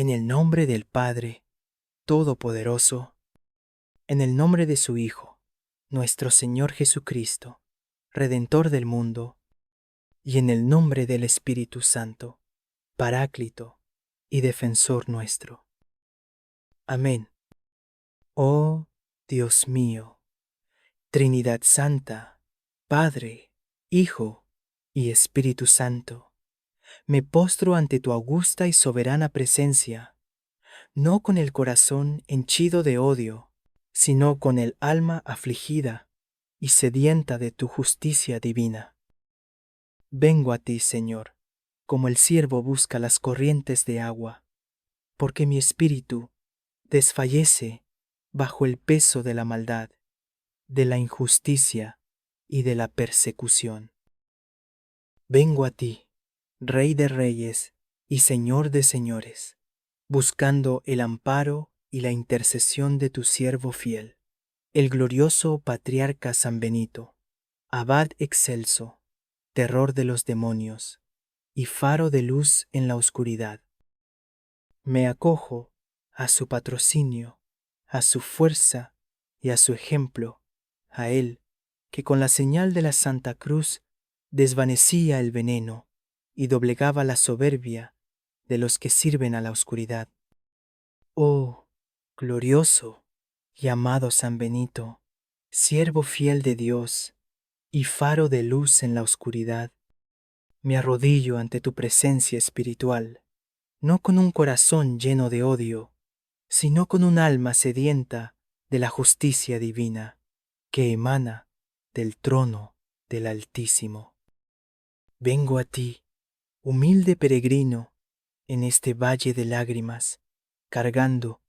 En el nombre del Padre Todopoderoso, en el nombre de su Hijo, nuestro Señor Jesucristo, Redentor del mundo, y en el nombre del Espíritu Santo, Paráclito y Defensor nuestro. Amén. Oh Dios mío, Trinidad Santa, Padre, Hijo y Espíritu Santo, me postro ante tu augusta y soberana presencia, no con el corazón henchido de odio, sino con el alma afligida y sedienta de tu justicia divina. Vengo a ti, Señor, como el ciervo busca las corrientes de agua, porque mi espíritu desfallece bajo el peso de la maldad, de la injusticia y de la persecución. Vengo a ti, Rey de reyes y Señor de señores, buscando el amparo y la intercesión de tu siervo fiel, el glorioso patriarca San Benito, abad excelso, terror de los demonios y faro de luz en la oscuridad. Me acojo a su patrocinio, a su fuerza y a su ejemplo, a él que con la señal de la Santa Cruz desvanecía el veneno y doblegaba la soberbia de los que sirven a la oscuridad. Oh, glorioso y amado San Benito, siervo fiel de Dios y faro de luz en la oscuridad, me arrodillo ante tu presencia espiritual, no con un corazón lleno de odio, sino con un alma sedienta de la justicia divina que emana del trono del Altísimo. Vengo a ti, humilde peregrino, en este valle de lágrimas, cargando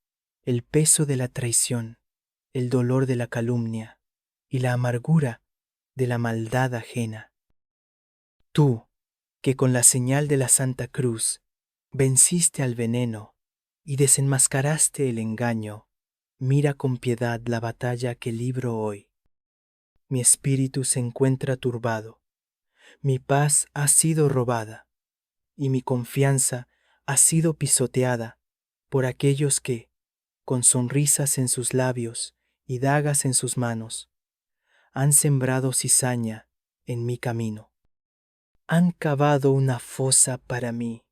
el peso de la traición, el dolor de la calumnia y la amargura de la maldad ajena. Tú, que con la señal de la Santa Cruz venciste al veneno y desenmascaraste el engaño, mira con piedad la batalla que libro hoy. Mi espíritu se encuentra turbado, mi paz ha sido robada, y mi confianza ha sido pisoteada por aquellos que, con sonrisas en sus labios y dagas en sus manos, han sembrado cizaña en mi camino. Han cavado una fosa para mí,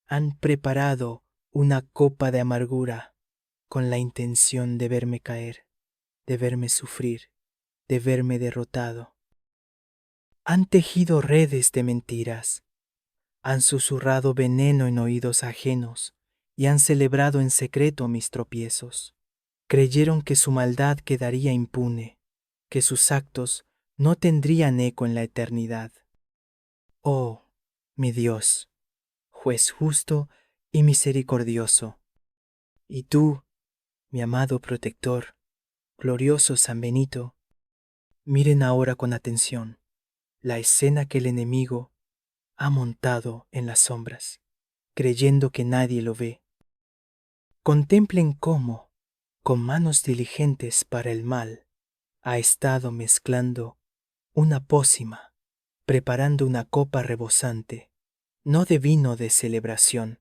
han preparado una copa de amargura con la intención de verme caer, de verme sufrir, de verme derrotado. Han tejido redes de mentiras, han susurrado veneno en oídos ajenos y han celebrado en secreto mis tropiezos. Creyeron que su maldad quedaría impune, que sus actos no tendrían eco en la eternidad. Oh, mi Dios, juez justo y misericordioso, y tú, mi amado protector, glorioso San Benito, miren ahora con atención la escena que el enemigo ha montado en las sombras, creyendo que nadie lo ve. Contemplen cómo, con manos diligentes para el mal, ha estado mezclando una pócima, preparando una copa rebosante, no de vino de celebración,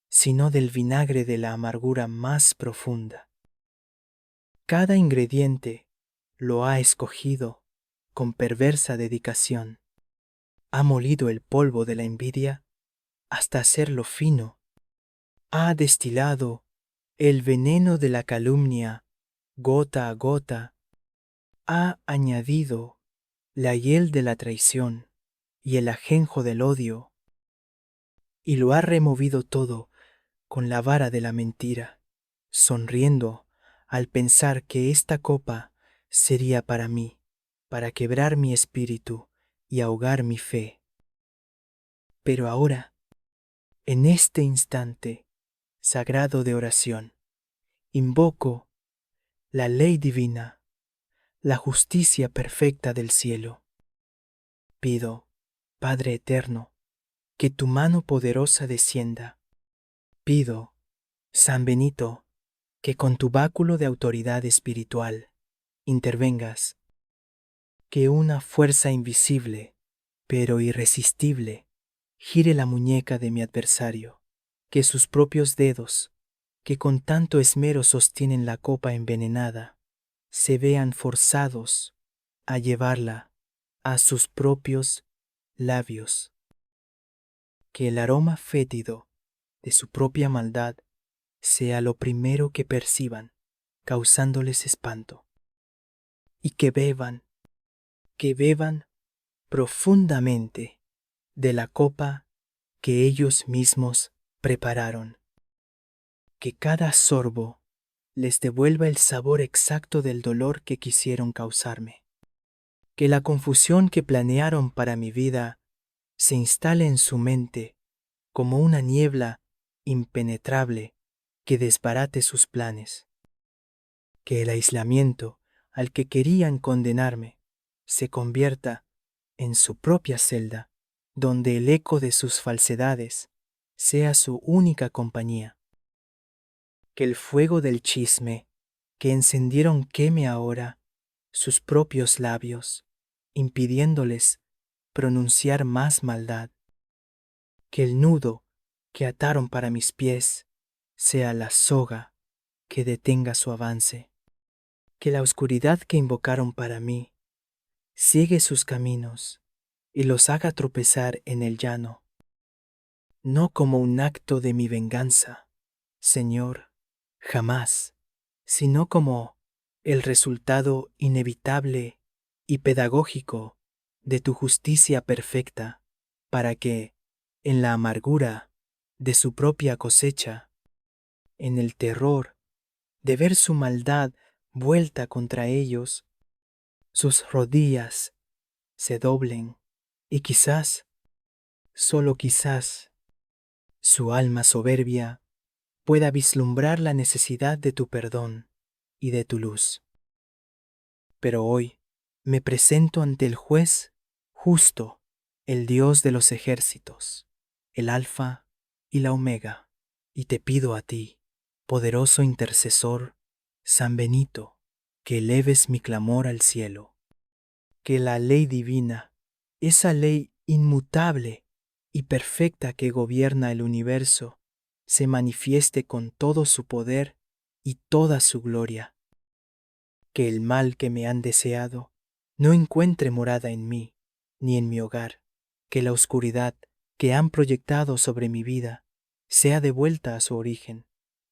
sino del vinagre de la amargura más profunda. Cada ingrediente lo ha escogido con perversa dedicación. Ha molido el polvo de la envidia hasta hacerlo fino. Ha destilado el veneno de la calumnia gota a gota. Ha añadido la hiel de la traición y el ajenjo del odio, y lo ha removido todo con la vara de la mentira, sonriendo al pensar que esta copa sería para mí, para quebrar mi espíritu y ahogar mi fe. Pero ahora, en este instante sagrado de oración, invoco la ley divina, la justicia perfecta del cielo. Pido, Padre eterno, que tu mano poderosa descienda. Pido, San Benito, que con tu báculo de autoridad espiritual intervengas, que una fuerza invisible, pero irresistible, gire la muñeca de mi adversario, que sus propios dedos que con tanto esmero sostienen la copa envenenada, se vean forzados a llevarla a sus propios labios, que el aroma fétido de su propia maldad sea lo primero que perciban, causándoles espanto, y que beban profundamente de la copa que ellos mismos prepararon, que cada sorbo les devuelva el sabor exacto del dolor que quisieron causarme, que la confusión que planearon para mi vida se instale en su mente como una niebla impenetrable que desbarate sus planes, que el aislamiento al que querían condenarme se convierta en su propia celda, donde el eco de sus falsedades sea su única compañía, que el fuego del chisme que encendieron queme ahora sus propios labios, impidiéndoles pronunciar más maldad, que el nudo que ataron para mis pies sea la soga que detenga su avance, que la oscuridad que invocaron para mí ciegue sus caminos y los haga tropezar en el llano, no como un acto de mi venganza, Señor, jamás, sino como el resultado inevitable y pedagógico de tu justicia perfecta, para que, en la amargura de su propia cosecha, en el terror de ver su maldad vuelta contra ellos, sus rodillas se doblen y quizás, solo quizás, su alma soberbia pueda vislumbrar la necesidad de tu perdón y de tu luz. Pero hoy me presento ante el juez justo, el Dios de los ejércitos, el Alfa y la Omega, y te pido a ti, poderoso intercesor, San Benito, que eleves mi clamor al cielo, que la ley divina, esa ley inmutable y perfecta que gobierna el universo, se manifieste con todo su poder y toda su gloria, que el mal que me han deseado no encuentre morada en mí, ni en mi hogar, que la oscuridad que han proyectado sobre mi vida sea devuelta a su origen,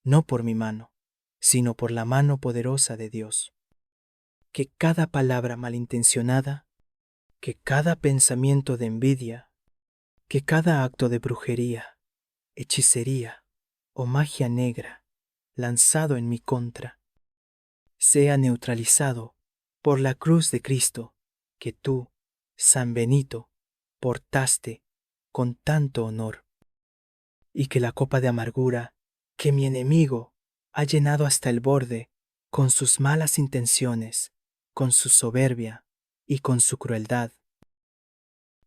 no por mi mano, sino por la mano poderosa de Dios. Que cada palabra malintencionada, que cada pensamiento de envidia, que cada acto de brujería, hechicería o magia negra lanzado en mi contra, sea neutralizado por la cruz de Cristo que tú, San Benito, portaste con tanto honor, y que la copa de amargura que mi enemigo ha llenado hasta el borde con sus malas intenciones, con su soberbia y con su crueldad,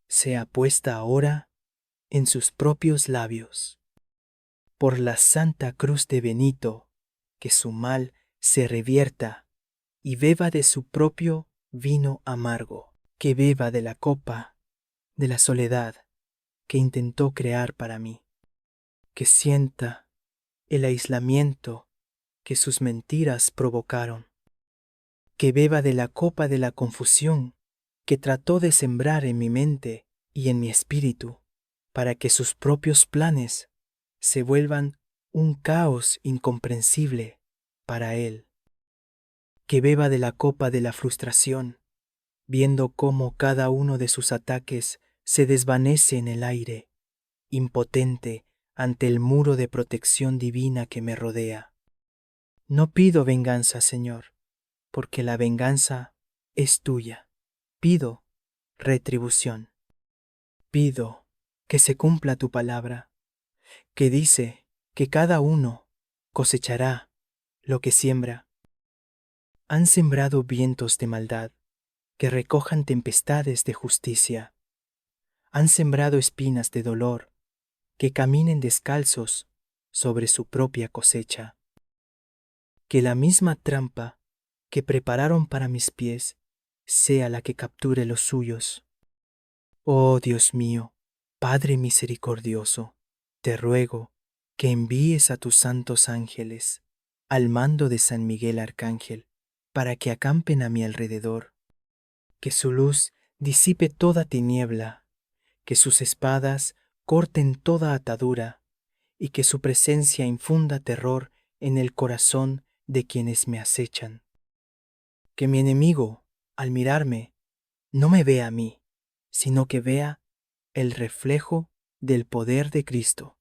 sea puesta ahora en sus propios labios. Por la santa cruz de Benito, que su mal se revierta y beba de su propio vino amargo, que beba de la copa de la soledad que intentó crear para mí, que sienta el aislamiento que sus mentiras provocaron, que beba de la copa de la confusión que trató de sembrar en mi mente y en mi espíritu, para que sus propios planes se vuelvan un caos incomprensible para él, que beba de la copa de la frustración, viendo cómo cada uno de sus ataques se desvanece en el aire, impotente ante el muro de protección divina que me rodea. No pido venganza, Señor, porque la venganza es tuya. Pido retribución. Pido que se cumpla tu palabra, que dice que cada uno cosechará lo que siembra. Han sembrado vientos de maldad, que recojan tempestades de justicia. Han sembrado espinas de dolor, que caminen descalzos sobre su propia cosecha. Que la misma trampa que prepararon para mis pies sea la que capture los suyos. Oh Dios mío, Padre misericordioso, te ruego que envíes a tus santos ángeles, al mando de San Miguel Arcángel, para que acampen a mi alrededor, que su luz disipe toda tiniebla, que sus espadas corten toda atadura, y que su presencia infunda terror en el corazón de quienes me acechan. Que mi enemigo, al mirarme, no me vea a mí, sino que vea el reflejo del poder de Cristo,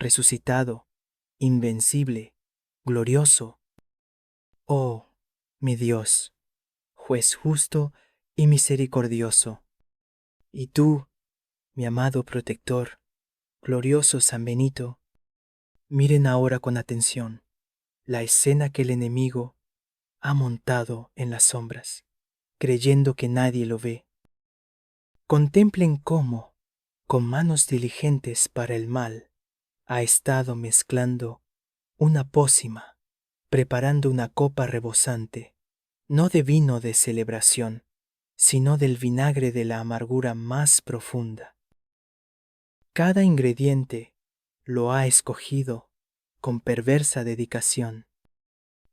resucitado, invencible, glorioso. Oh, mi Dios, juez justo y misericordioso. Y tú, mi amado protector, glorioso San Benito, miren ahora con atención la escena que el enemigo ha montado en las sombras, creyendo que nadie lo ve. Contemplen cómo, con manos diligentes para el mal, ha estado mezclando una pócima, preparando una copa rebosante, no de vino de celebración, sino del vinagre de la amargura más profunda. Cada ingrediente lo ha escogido con perversa dedicación.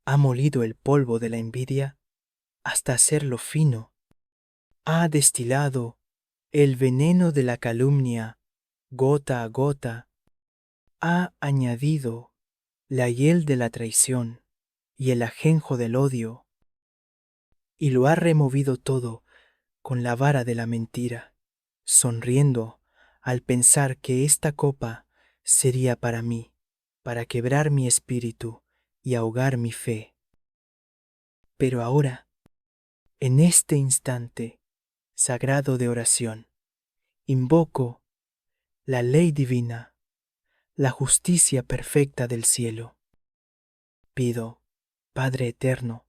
Ha molido el polvo de la envidia hasta hacerlo fino. Ha destilado el veneno de la calumnia gota a gota. Ha añadido la hiel de la traición y el ajenjo del odio, y lo ha removido todo con la vara de la mentira, sonriendo al pensar que esta copa sería para mí, para quebrar mi espíritu y ahogar mi fe. Pero ahora, en este instante sagrado de oración, invoco la ley divina, la justicia perfecta del cielo. Pido, Padre eterno,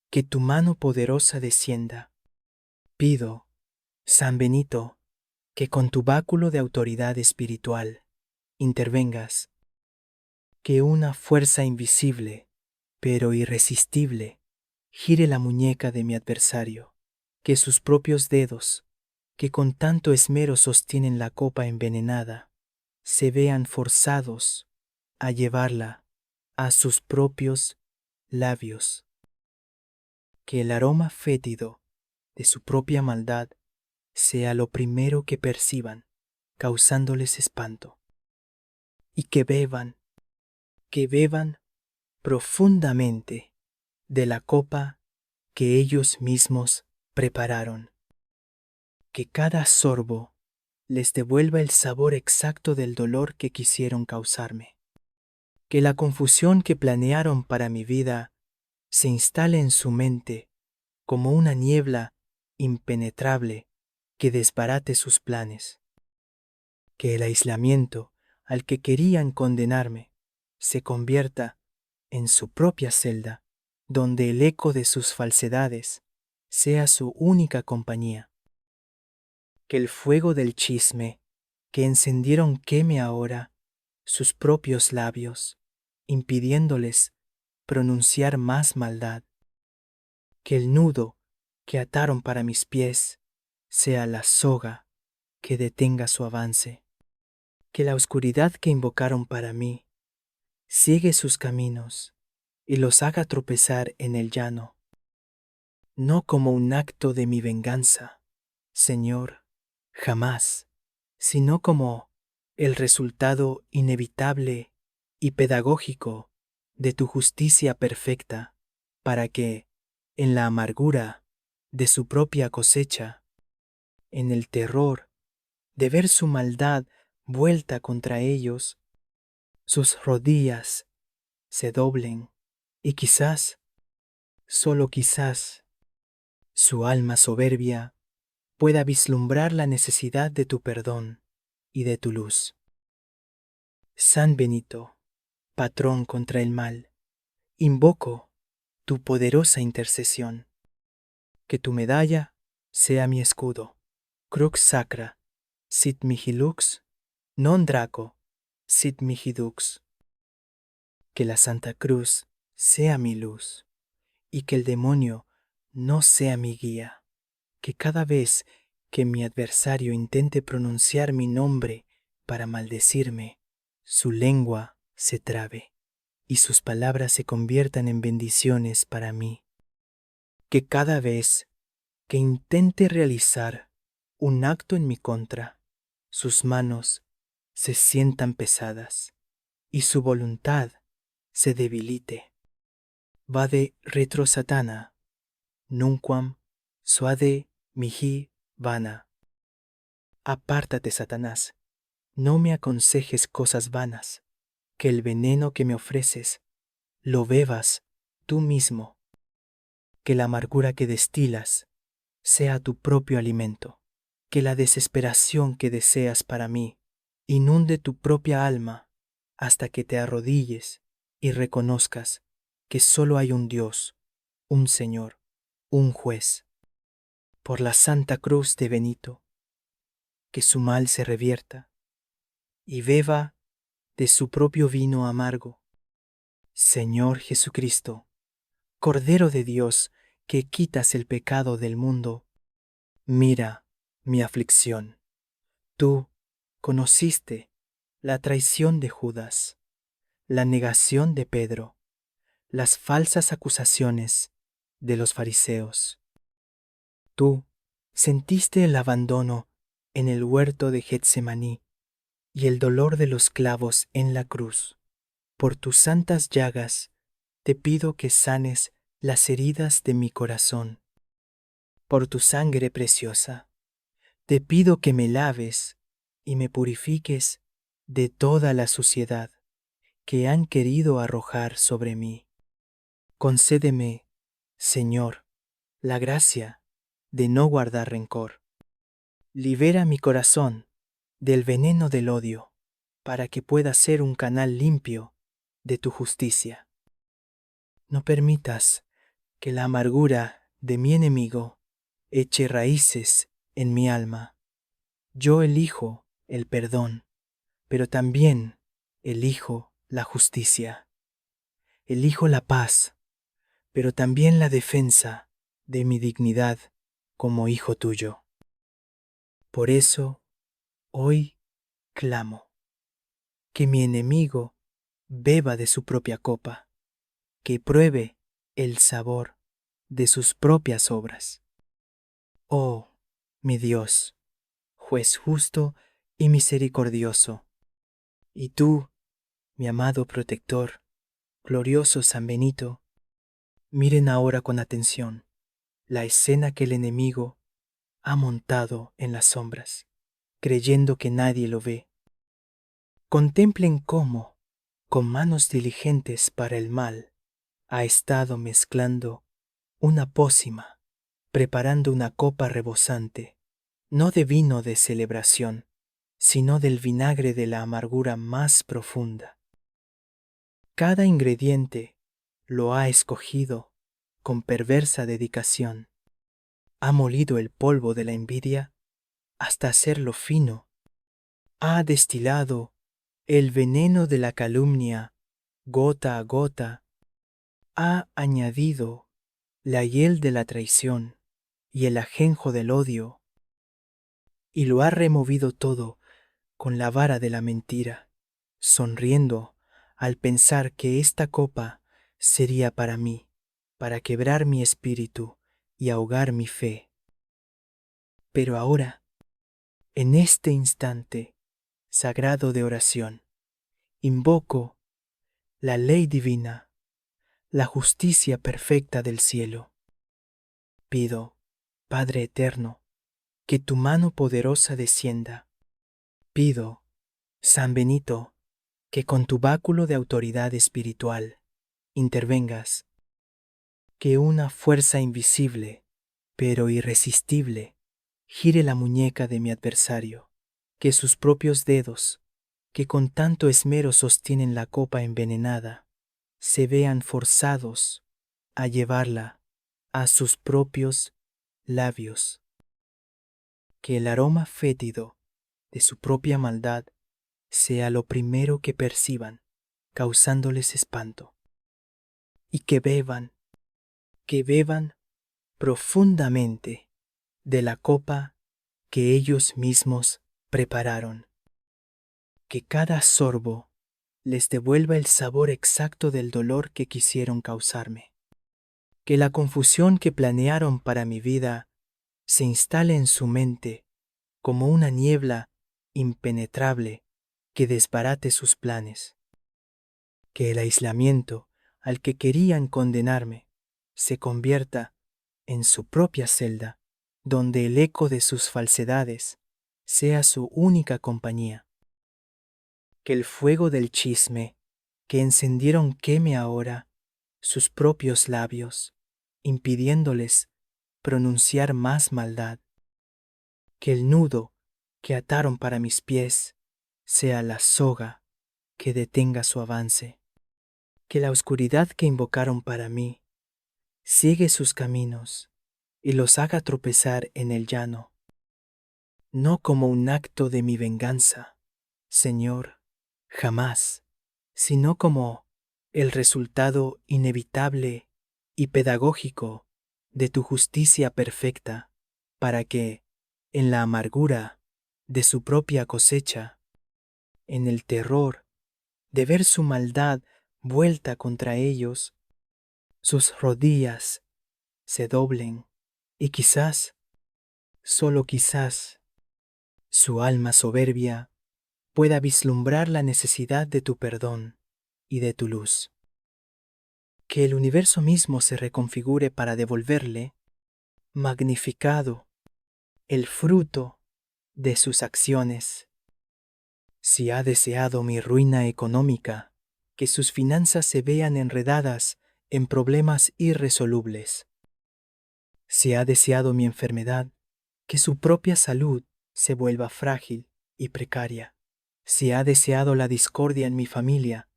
que tu mano poderosa descienda. Pido, San Benito, que con tu báculo de autoridad espiritual intervengas, que una fuerza invisible, pero irresistible, gire la muñeca de mi adversario, que sus propios dedos, que con tanto esmero sostienen la copa envenenada, se vean forzados a llevarla a sus propios labios, que el aroma fétido de su propia maldad sea lo primero que perciban, causándoles espanto, y que beban profundamente de la copa que ellos mismos prepararon, que cada sorbo les devuelva el sabor exacto del dolor que quisieron causarme, que la confusión que planearon para mi vida se instale en su mente como una niebla impenetrable que desbarate sus planes, que el aislamiento al que querían condenarme se convierta en su propia celda, donde el eco de sus falsedades sea su única compañía. Que el fuego del chisme que encendieron queme ahora sus propios labios, impidiéndoles pronunciar más maldad. Que el nudo que ataron para mis pies sea la soga que detenga su avance. Que la oscuridad que invocaron para mí ciegue sus caminos y los haga tropezar en el llano, no como un acto de mi venganza, Señor, jamás, sino como el resultado inevitable y pedagógico de tu justicia perfecta, para que, en la amargura de su propia cosecha, en el terror de ver su maldad vuelta contra ellos, sus rodillas se doblen y quizás, solo quizás, su alma soberbia pueda vislumbrar la necesidad de tu perdón y de tu luz. San Benito, patrón contra el mal, invoco tu poderosa intercesión. Que tu medalla sea mi escudo, crux sacra, sit mihi lux, non draco, sit mihi dux. Que la Santa Cruz sea mi luz, y que el demonio no sea mi guía. Que cada vez que mi adversario intente pronunciar mi nombre para maldecirme, su lengua se trabe y sus palabras se conviertan en bendiciones para mí. Que cada vez que intente realizar un acto en mi contra, sus manos se sientan pesadas y su voluntad se debilite. Vade retro Satana, nunquam suade mihi vana. Apártate, Satanás, no me aconsejes cosas vanas, que el veneno que me ofreces lo bebas tú mismo, que la amargura que destilas sea tu propio alimento, que la desesperación que deseas para mí inunde tu propia alma hasta que te arrodilles y reconozcas que solo hay un Dios, un Señor, un juez. Por la Santa Cruz de Benito, que su mal se revierta y beba de su propio vino amargo. Señor Jesucristo, Cordero de Dios, que quitas el pecado del mundo, mira mi aflicción. Tú conociste la traición de Judas, la negación de Pedro, las falsas acusaciones de los fariseos. Tú sentiste el abandono en el huerto de Getsemaní y el dolor de los clavos en la cruz. Por tus santas llagas te pido que sanes las heridas de mi corazón. Por tu sangre preciosa, te pido que me laves y me purifiques de toda la suciedad que han querido arrojar sobre mí. Concédeme, Señor, la gracia de no guardar rencor. Libera mi corazón del veneno del odio, para que pueda ser un canal limpio de tu justicia. No permitas que la amargura de mi enemigo eche raíces en mi alma. Yo elijo el perdón, pero también elijo la justicia. Elijo la paz, pero también la defensa de mi dignidad como hijo tuyo. Por eso, hoy clamo que mi enemigo beba de su propia copa, que pruebe el sabor de sus propias obras. Oh, mi Dios, juez justo y misericordioso, y tú, mi amado protector, glorioso San Benito, miren ahora con atención la escena que el enemigo ha montado en las sombras, creyendo que nadie lo ve. Contemplen cómo, con manos diligentes para el mal, ha estado mezclando una pócima, preparando una copa rebosante, no de vino de celebración, sino del vinagre de la amargura más profunda. Cada ingrediente lo ha escogido con perversa dedicación. Ha molido el polvo de la envidia hasta hacerlo fino. Ha destilado el veneno de la calumnia gota a gota. Ha añadido la hiel de la traición y el ajenjo del odio, y lo ha removido todo con la vara de la mentira, sonriendo al pensar que esta copa sería para mí, para quebrar mi espíritu y ahogar mi fe. Pero ahora, en este instante sagrado de oración, invoco la ley divina, la justicia perfecta del cielo. Pido, Padre eterno, que tu mano poderosa descienda. Pido, San Benito, que con tu báculo de autoridad espiritual intervengas, que una fuerza invisible, pero irresistible, gire la muñeca de mi adversario, que sus propios dedos, que con tanto esmero sostienen la copa envenenada, se vean forzados a llevarla a sus propios labios, que el aroma fétido de su propia maldad sea lo primero que perciban, causándoles espanto, y que beban profundamente de la copa que ellos mismos prepararon, que cada sorbo les devuelva el sabor exacto del dolor que quisieron causarme. Que la confusión que planearon para mi vida se instale en su mente como una niebla impenetrable que desbarate sus planes. Que el aislamiento al que querían condenarme se convierta en su propia celda, donde el eco de sus falsedades sea su única compañía. Que el fuego del chisme que encendieron queme ahora sus propios labios, impidiéndoles pronunciar más maldad. Que el nudo que ataron para mis pies sea la soga que detenga su avance. Que la oscuridad que invocaron para mí ciegue sus caminos y los haga tropezar en el llano. No como un acto de mi venganza, Señor, jamás, sino como el resultado inevitable y pedagógico de tu justicia perfecta, para que, en la amargura de su propia cosecha, en el terror de ver su maldad vuelta contra ellos, sus rodillas se doblen y quizás, solo quizás, su alma soberbia pueda vislumbrar la necesidad de tu perdón y de tu luz. Que el universo mismo se reconfigure para devolverle, magnificado, el fruto de sus acciones. Si ha deseado mi ruina económica, que sus finanzas se vean enredadas en problemas irresolubles. Si ha deseado mi enfermedad, que su propia salud se vuelva frágil y precaria. Si ha deseado la discordia en mi familia,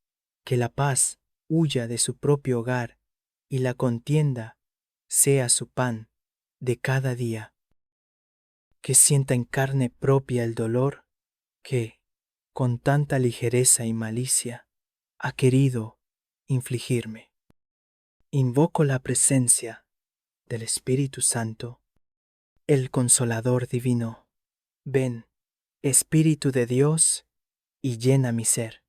que la paz huya de su propio hogar y la contienda sea su pan de cada día. Que sienta en carne propia el dolor que, con tanta ligereza y malicia, ha querido infligirme. Invoco la presencia del Espíritu Santo, el Consolador Divino. Ven, Espíritu de Dios, y llena mi ser.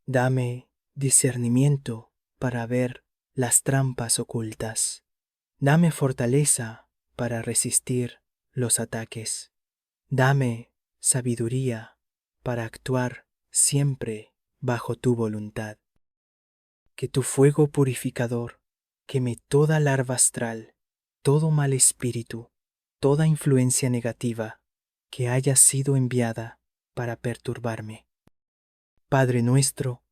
Dame discernimiento para ver las trampas ocultas. Dame fortaleza para resistir los ataques. Dame sabiduría para actuar siempre bajo tu voluntad. Que tu fuego purificador queme toda larva astral, todo mal espíritu, toda influencia negativa que haya sido enviada para perturbarme. Padre nuestro,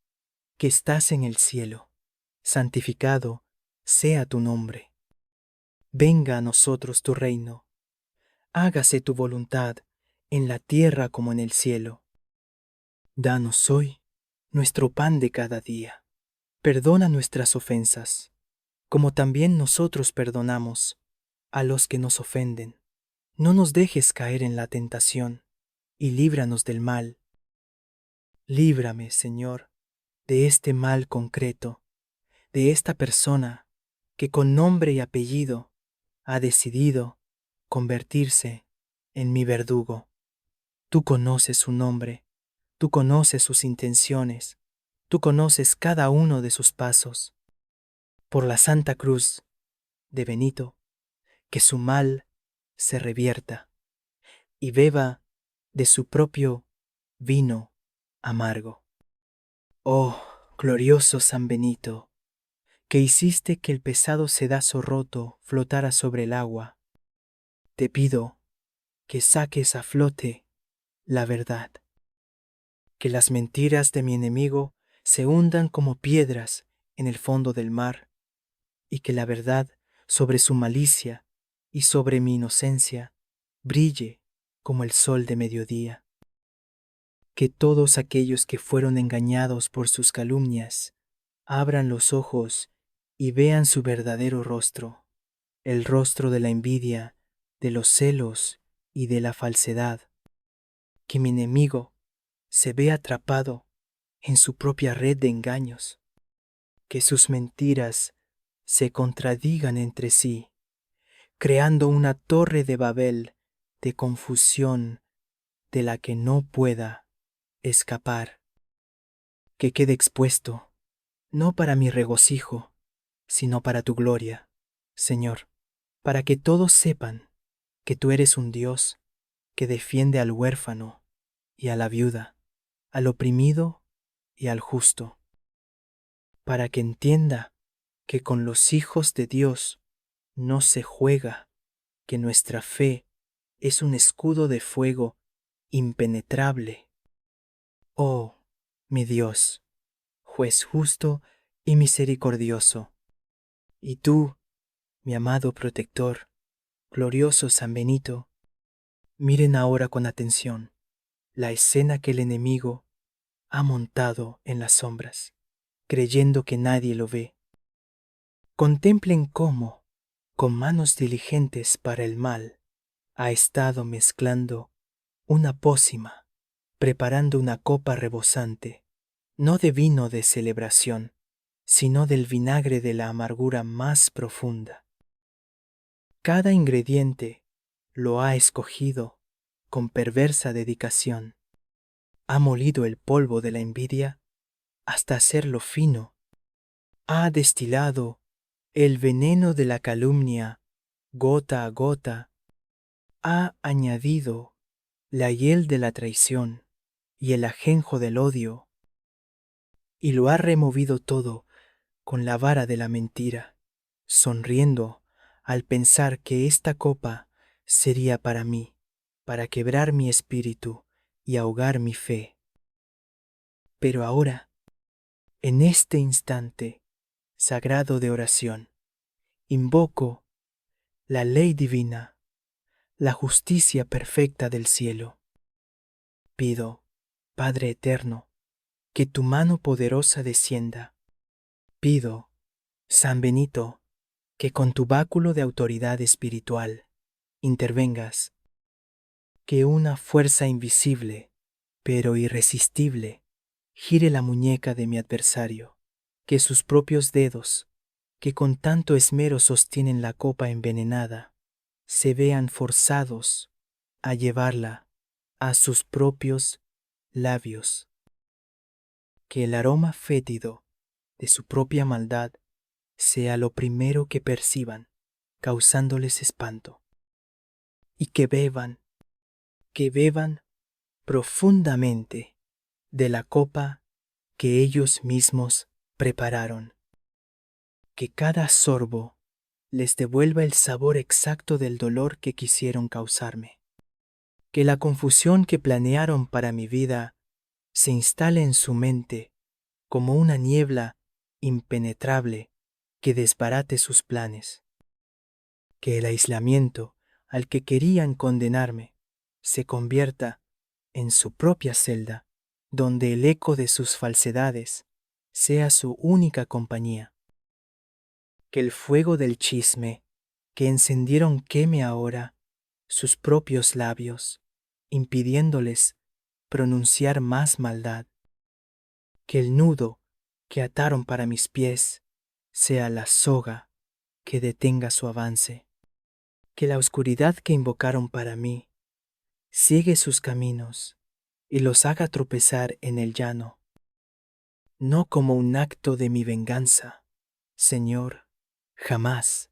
que estás en el cielo, santificado sea tu nombre. Venga a nosotros tu reino. Hágase tu voluntad en la tierra como en el cielo. Danos hoy nuestro pan de cada día. Perdona nuestras ofensas, como también nosotros perdonamos a los que nos ofenden. No nos dejes caer en la tentación, y líbranos del mal. Líbrame, Señor, de este mal concreto, de esta persona que con nombre y apellido ha decidido convertirse en mi verdugo. Tú conoces su nombre, tú conoces sus intenciones, tú conoces cada uno de sus pasos. Por la Santa Cruz de Benito, que su mal se revierta y beba de su propio vino amargo. Oh, glorioso San Benito, que hiciste que el pesado sedazo roto flotara sobre el agua, te pido que saques a flote la verdad, que las mentiras de mi enemigo se hundan como piedras en el fondo del mar, y que la verdad sobre su malicia y sobre mi inocencia brille como el sol de mediodía. Que todos aquellos que fueron engañados por sus calumnias abran los ojos y vean su verdadero rostro, el rostro de la envidia, de los celos y de la falsedad. Que mi enemigo se vea atrapado en su propia red de engaños, que sus mentiras se contradigan entre sí, creando una torre de Babel de confusión de la que no pueda escapar. que quede expuesto, no para mi regocijo, sino para tu gloria, Señor, para que todos sepan que tú eres un Dios que defiende al huérfano y a la viuda, al oprimido y al justo, para que entienda que con los hijos de Dios no se juega, que nuestra fe es un escudo de fuego impenetrable. Oh, mi Dios, juez justo y misericordioso, y tú, mi amado protector, glorioso San Benito, miren ahora con atención la escena que el enemigo ha montado en las sombras, creyendo que nadie lo ve. Contemplen cómo, con manos diligentes para el mal, ha estado mezclando una pócima, preparando una copa rebosante, no de vino de celebración, sino del vinagre de la amargura más profunda. Cada ingrediente lo ha escogido con perversa dedicación. Ha molido el polvo de la envidia hasta hacerlo fino. Ha destilado el veneno de la calumnia gota a gota. Ha añadido la hiel de la traición y el ajenjo del odio, y lo ha removido todo con la vara de la mentira, sonriendo al pensar que esta copa sería para mí, para quebrar mi espíritu y ahogar mi fe. Pero ahora, en este instante sagrado de oración, invoco la ley divina, la justicia perfecta del cielo. Pido, Padre eterno, que tu mano poderosa descienda. Pido, San Benito, que con tu báculo de autoridad espiritual intervengas, que una fuerza invisible, pero irresistible, gire la muñeca de mi adversario, que sus propios dedos, que con tanto esmero sostienen la copa envenenada, se vean forzados a llevarla a sus propios labios, que el aroma fétido de su propia maldad sea lo primero que perciban, causándoles espanto, y que beban profundamente de la copa que ellos mismos prepararon, que cada sorbo les devuelva el sabor exacto del dolor que quisieron causarme, que la confusión que planearon para mi vida se instale en su mente como una niebla impenetrable que desbarate sus planes, que el aislamiento al que querían condenarme se convierta en su propia celda, donde el eco de sus falsedades sea su única compañía. Que el fuego del chisme que encendieron queme ahora sus propios labios, impidiéndoles pronunciar más maldad. Que el nudo que ataron para mis pies sea la soga que detenga su avance. Que la oscuridad que invocaron para mí ciegue sus caminos y los haga tropezar en el llano, no como un acto de mi venganza, Señor, jamás,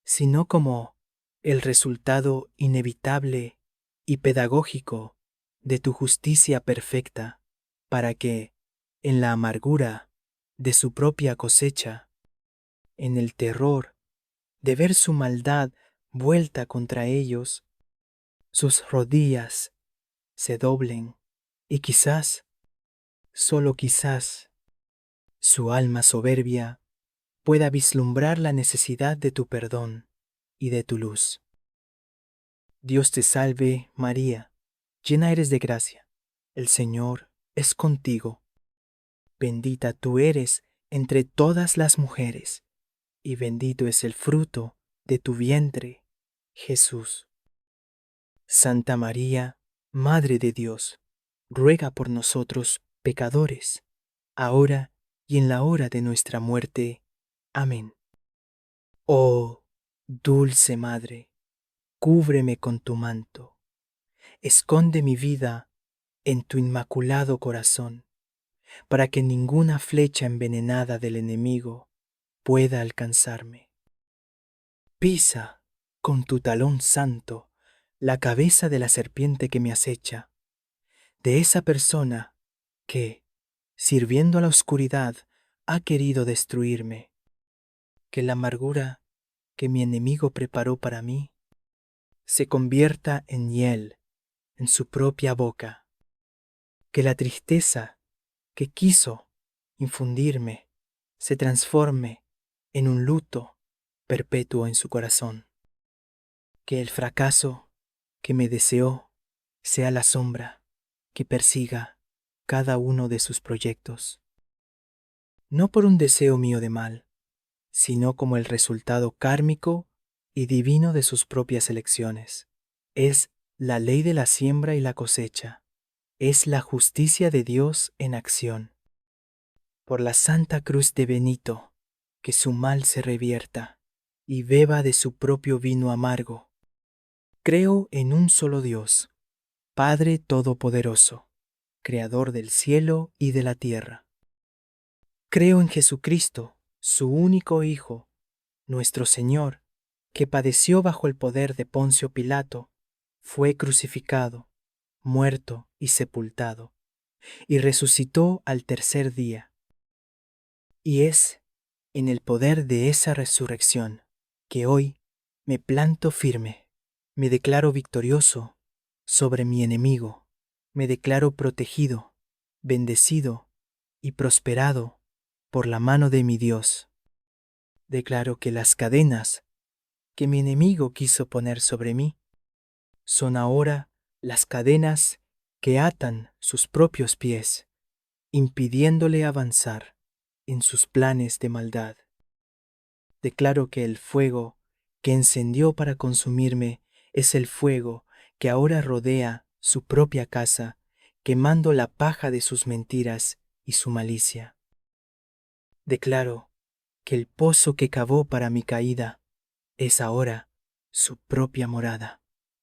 sino como el resultado inevitable y pedagógico de tu justicia perfecta, para que, en la amargura de su propia cosecha, en el terror de ver su maldad vuelta contra ellos, sus rodillas se doblen y quizás, solo quizás, su alma soberbia pueda vislumbrar la necesidad de tu perdón y de tu luz. Dios te salve, María, llena eres de gracia, el Señor es contigo. Bendita tú eres entre todas las mujeres, y bendito es el fruto de tu vientre, Jesús. Santa María, Madre de Dios, ruega por nosotros pecadores, ahora y en la hora de nuestra muerte. Amén. Oh, dulce Madre, cúbreme con tu manto, esconde mi vida en tu inmaculado corazón, para que ninguna flecha envenenada del enemigo pueda alcanzarme. Pisa con tu talón santo la cabeza de la serpiente que me acecha, de esa persona que, sirviendo a la oscuridad, ha querido destruirme. Que la amargura que mi enemigo preparó para mí se convierta en hiel en su propia boca. Que la tristeza que quiso infundirme se transforme en un luto perpetuo en su corazón. Que el fracaso que me deseó sea la sombra que persiga cada uno de sus proyectos. No por un deseo mío de mal, sino como el resultado kármico y divino de sus propias elecciones. Es la ley de la siembra y la cosecha. Es la justicia de Dios en acción. Por la Santa Cruz de Benito, que su mal se revierta y beba de su propio vino amargo. Creo en un solo Dios, Padre Todopoderoso, Creador del cielo y de la tierra. Creo en Jesucristo, su único Hijo, nuestro Señor, que padeció bajo el poder de Poncio Pilato, fue crucificado, muerto y sepultado, y resucitó al tercer día. Y es en el poder de esa resurrección que hoy me planto firme, me declaro victorioso sobre mi enemigo, me declaro protegido, bendecido y prosperado por la mano de mi Dios. Declaro que las cadenas que mi enemigo quiso poner sobre mí son ahora las cadenas que atan sus propios pies, impidiéndole avanzar en sus planes de maldad. Declaro que el fuego que encendió para consumirme es el fuego que ahora rodea su propia casa, quemando la paja de sus mentiras y su malicia. Declaro que el pozo que cavó para mi caída es ahora su propia morada,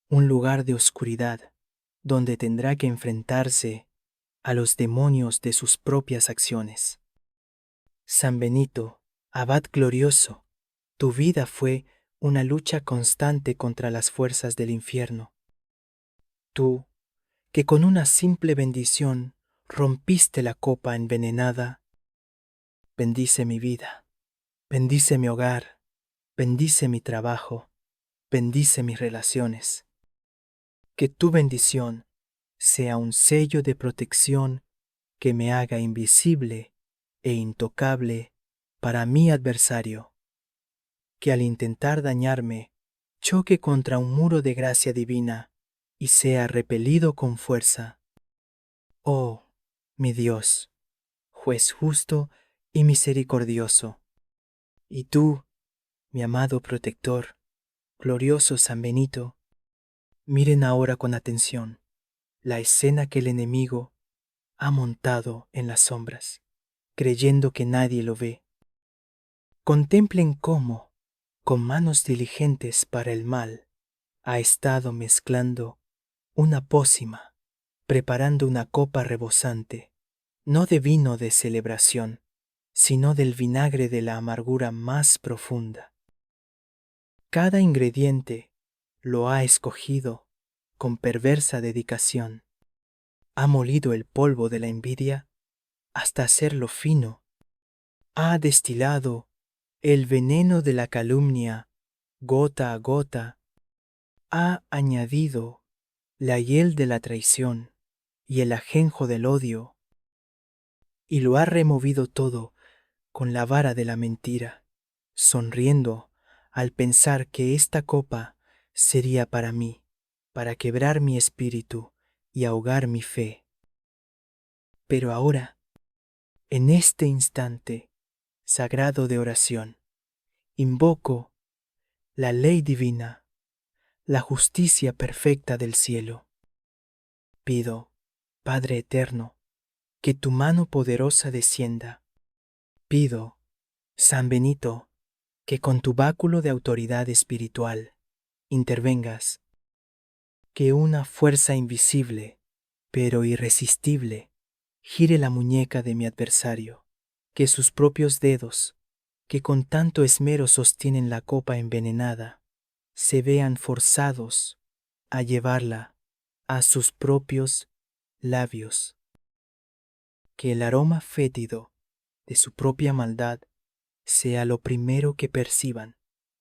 un lugar de oscuridad donde tendrá que enfrentarse a los demonios de sus propias acciones. San Benito, abad glorioso, tu vida fue una lucha constante contra las fuerzas del infierno. Tú, que con una simple bendición rompiste la copa envenenada, bendice mi vida, bendice mi hogar, bendice mi trabajo, bendice mis relaciones. Que tu bendición sea un sello de protección que me haga invisible e intocable para mi adversario, que al intentar dañarme choque contra un muro de gracia divina y sea repelido con fuerza. Oh, mi Dios, juez justo y misericordioso, y tú, mi amado protector, glorioso San Benito, miren ahora con atención la escena que el enemigo ha montado en las sombras, creyendo que nadie lo ve. Contemplen cómo, con manos diligentes para el mal, ha estado mezclando una pócima, preparando una copa rebosante, no de vino de celebración, sino del vinagre de la amargura más profunda. Cada ingrediente lo ha escogido con perversa dedicación. Ha molido el polvo de la envidia hasta hacerlo fino. Ha destilado el veneno de la calumnia gota a gota. Ha añadido la hiel de la traición y el ajenjo del odio, y lo ha removido todo con la vara de la mentira, sonriendo al pensar que esta copa sería para mí, para quebrar mi espíritu y ahogar mi fe. Pero ahora, en este instante sagrado de oración, invoco la ley divina, la justicia perfecta del cielo. Pido, Padre eterno, que tu mano poderosa descienda. Pido, San Benito, que con tu báculo de autoridad espiritual intervengas, que una fuerza invisible, pero irresistible, gire la muñeca de mi adversario, que sus propios dedos, que con tanto esmero sostienen la copa envenenada, se vean forzados a llevarla a sus propios labios, que el aroma fétido de su propia maldad sea lo primero que perciban,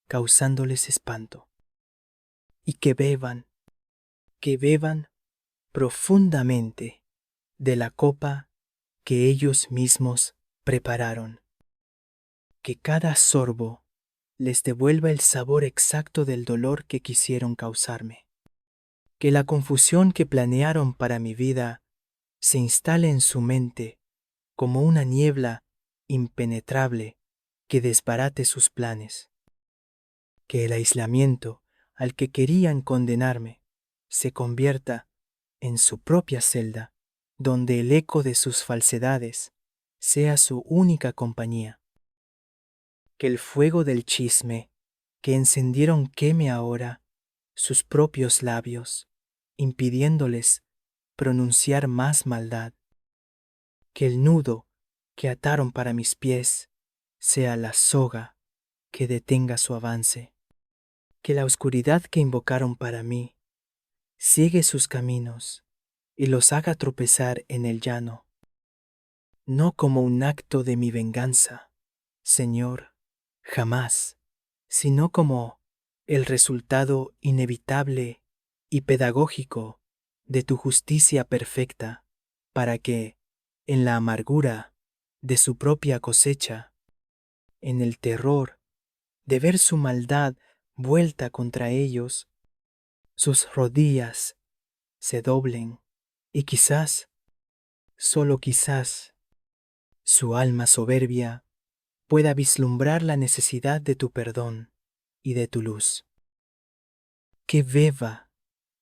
causándoles espanto, y que beban profundamente de la copa que ellos mismos prepararon, que cada sorbo les devuelva el sabor exacto del dolor que quisieron causarme, que la confusión que planearon para mi vida se instale en su mente como una niebla impenetrable que desbarate sus planes, que el aislamiento al que querían condenarme se convierta en su propia celda, donde el eco de sus falsedades sea su única compañía, que el fuego del chisme que encendieron queme ahora sus propios labios, impidiéndoles pronunciar más maldad, que el nudo que ataron para mis pies sea la soga que detenga su avance, que la oscuridad que invocaron para mí ciegue sus caminos y los haga tropezar en el llano, no como un acto de mi venganza, Señor, jamás, sino como el resultado inevitable y pedagógico de tu justicia perfecta, para que, en la amargura de su propia cosecha, en el terror de ver su maldad vuelta contra ellos, sus rodillas se doblen y quizás, solo quizás, su alma soberbia pueda vislumbrar la necesidad de tu perdón y de tu luz. Que beba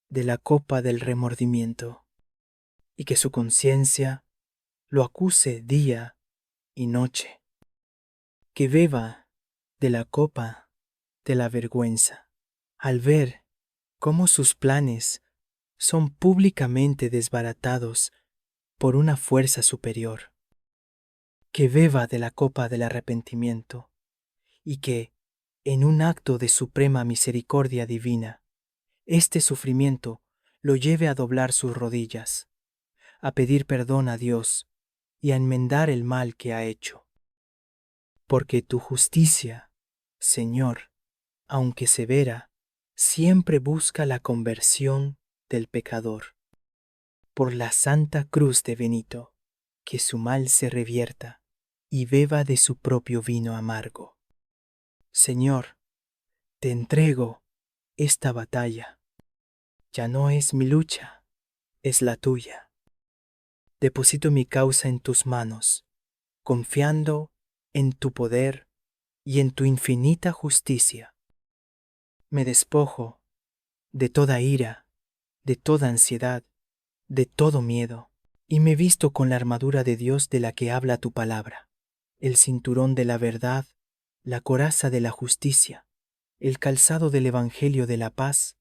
de la copa del remordimiento y que su conciencia lo acuse día y noche. Que beba de la copa de la vergüenza al ver cómo sus planes son públicamente desbaratados por una fuerza superior. Que beba de la copa del arrepentimiento y que, en un acto de suprema misericordia divina, este sufrimiento lo lleve a doblar sus rodillas, a pedir perdón a Dios y a enmendar el mal que ha hecho. Porque tu justicia, Señor, aunque severa, siempre busca la conversión del pecador. Por la santa cruz de Benito, que su mal se revierta y beba de su propio vino amargo. Señor, te entrego esta batalla. Ya no es mi lucha, es la tuya. Deposito mi causa en tus manos, confiando en tu poder y en tu infinita justicia. Me despojo de toda ira, de toda ansiedad, de todo miedo, y me visto con la armadura de Dios de la que habla tu palabra, el cinturón de la verdad, la coraza de la justicia, el calzado del evangelio de la paz,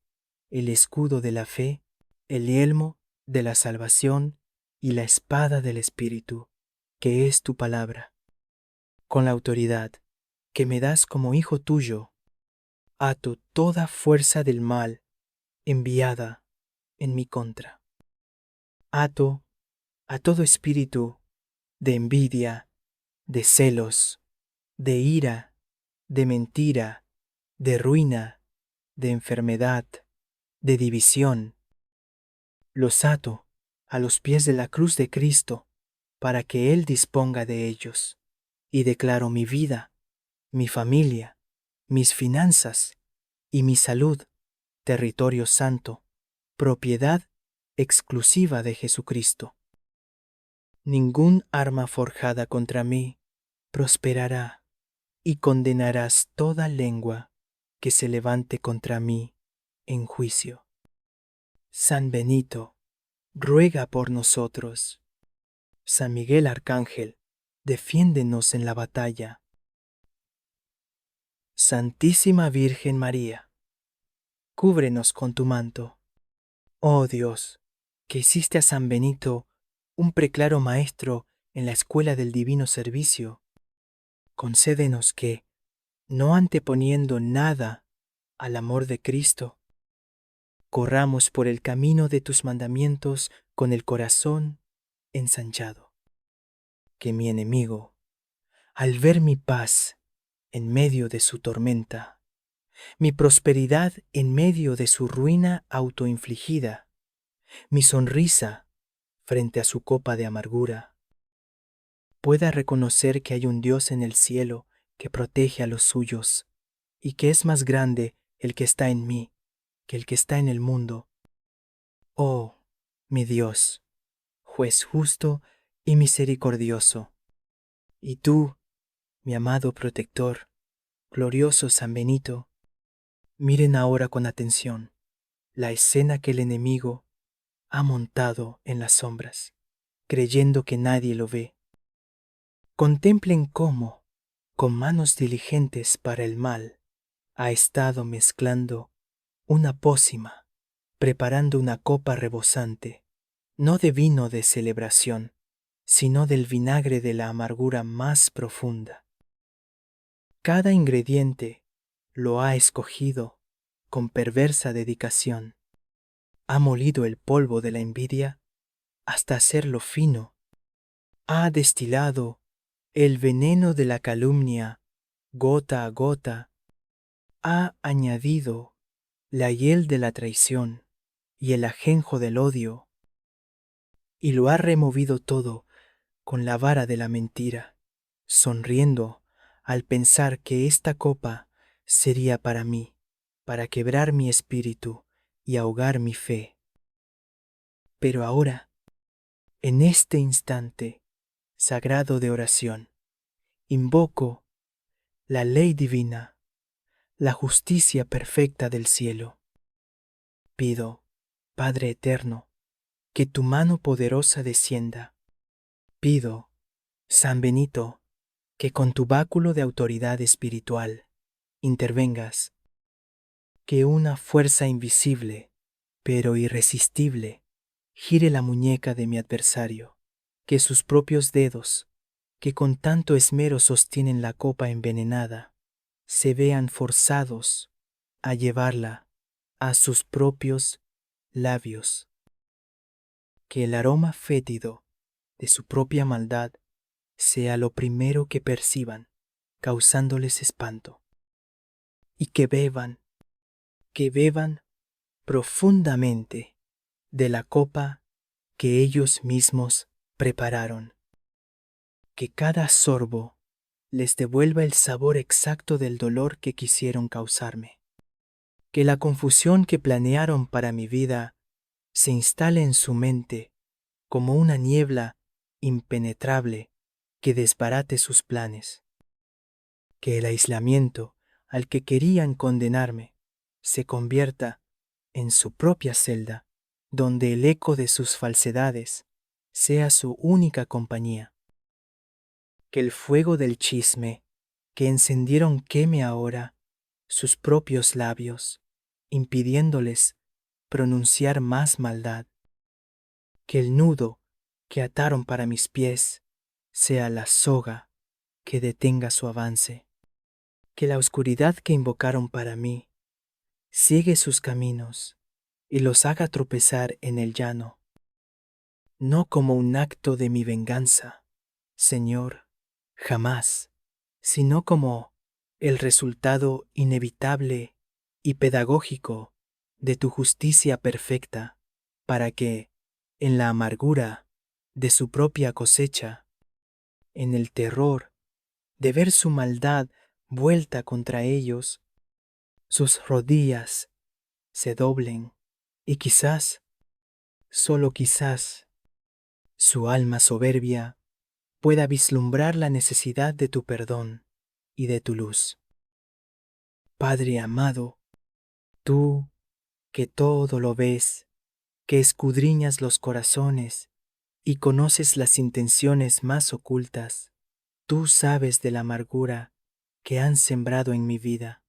el escudo de la fe, el yelmo de la salvación y la espada del Espíritu, que es tu palabra. Con la autoridad que me das como hijo tuyo, ato toda fuerza del mal enviada en mi contra. Ato a todo espíritu de envidia, de celos, de ira, de mentira, de ruina, de enfermedad, de división. Los ato a los pies de la cruz de Cristo para que Él disponga de ellos. Y declaro mi vida, mi familia, mis finanzas y mi salud, territorio santo, propiedad exclusiva de Jesucristo. Ningún arma forjada contra mí prosperará, y condenarás toda lengua que se levante contra mí en juicio. San Benito, ruega por nosotros. San Miguel Arcángel, defiéndenos en la batalla. Santísima Virgen María, cúbrenos con tu manto. Oh Dios, que hiciste a San Benito un preclaro maestro en la escuela del divino servicio, concédenos que, no anteponiendo nada al amor de Cristo, corramos por el camino de tus mandamientos con el corazón ensanchado. Que mi enemigo, al ver mi paz en medio de su tormenta, mi prosperidad en medio de su ruina autoinfligida, mi sonrisa frente a su copa de amargura, pueda reconocer que hay un Dios en el cielo que protege a los suyos y que es más grande el que está en mí que el que está en el mundo. Oh, mi Dios, juez justo y misericordioso, y tú, mi amado protector, glorioso San Benito, miren ahora con atención la escena que el enemigo ha montado en las sombras, creyendo que nadie lo ve. Contemplen cómo, con manos diligentes para el mal, ha estado mezclando una pócima, preparando una copa rebosante, no de vino de celebración, sino del vinagre de la amargura más profunda. Cada ingrediente lo ha escogido con perversa dedicación. Ha molido el polvo de la envidia hasta hacerlo fino. Ha destilado el veneno de la calumnia gota a gota. Ha añadido la hiel de la traición y el ajenjo del odio, y lo ha removido todo con la vara de la mentira, sonriendo al pensar que esta copa sería para mí, para quebrar mi espíritu y ahogar mi fe. Pero ahora, en este instante sagrado de oración, invoco la ley divina, la justicia perfecta del cielo. Pido, Padre eterno, que tu mano poderosa descienda. Pido, San Benito, que con tu báculo de autoridad espiritual intervengas, que una fuerza invisible, pero irresistible, gire la muñeca de mi adversario, que sus propios dedos, que con tanto esmero sostienen la copa envenenada, se vean forzados a llevarla a sus propios labios, que el aroma fétido de su propia maldad sea lo primero que perciban, causándoles espanto, y que beban profundamente de la copa que ellos mismos prepararon, que cada sorbo les devuelva el sabor exacto del dolor que quisieron causarme, que la confusión que planearon para mi vida se instale en su mente como una niebla impenetrable que desbarate sus planes, que el aislamiento al que querían condenarme se convierta en su propia celda, donde el eco de sus falsedades sea su única compañía. Que el fuego del chisme que encendieron queme ahora sus propios labios, impidiéndoles pronunciar más maldad. Que el nudo que ataron para mis pies sea la soga que detenga su avance. Que la oscuridad que invocaron para mí ciegue sus caminos y los haga tropezar en el llano, no como un acto de mi venganza, Señor, jamás, sino como el resultado inevitable y pedagógico de tu justicia perfecta, para que, en la amargura de su propia cosecha, en el terror de ver su maldad vuelta contra ellos, sus rodillas se doblen y quizás, solo quizás, su alma soberbia pueda vislumbrar la necesidad de tu perdón y de tu luz. Padre amado, tú que todo lo ves, que escudriñas los corazones y conoces las intenciones más ocultas, tú sabes de la amargura que han sembrado en mi vida.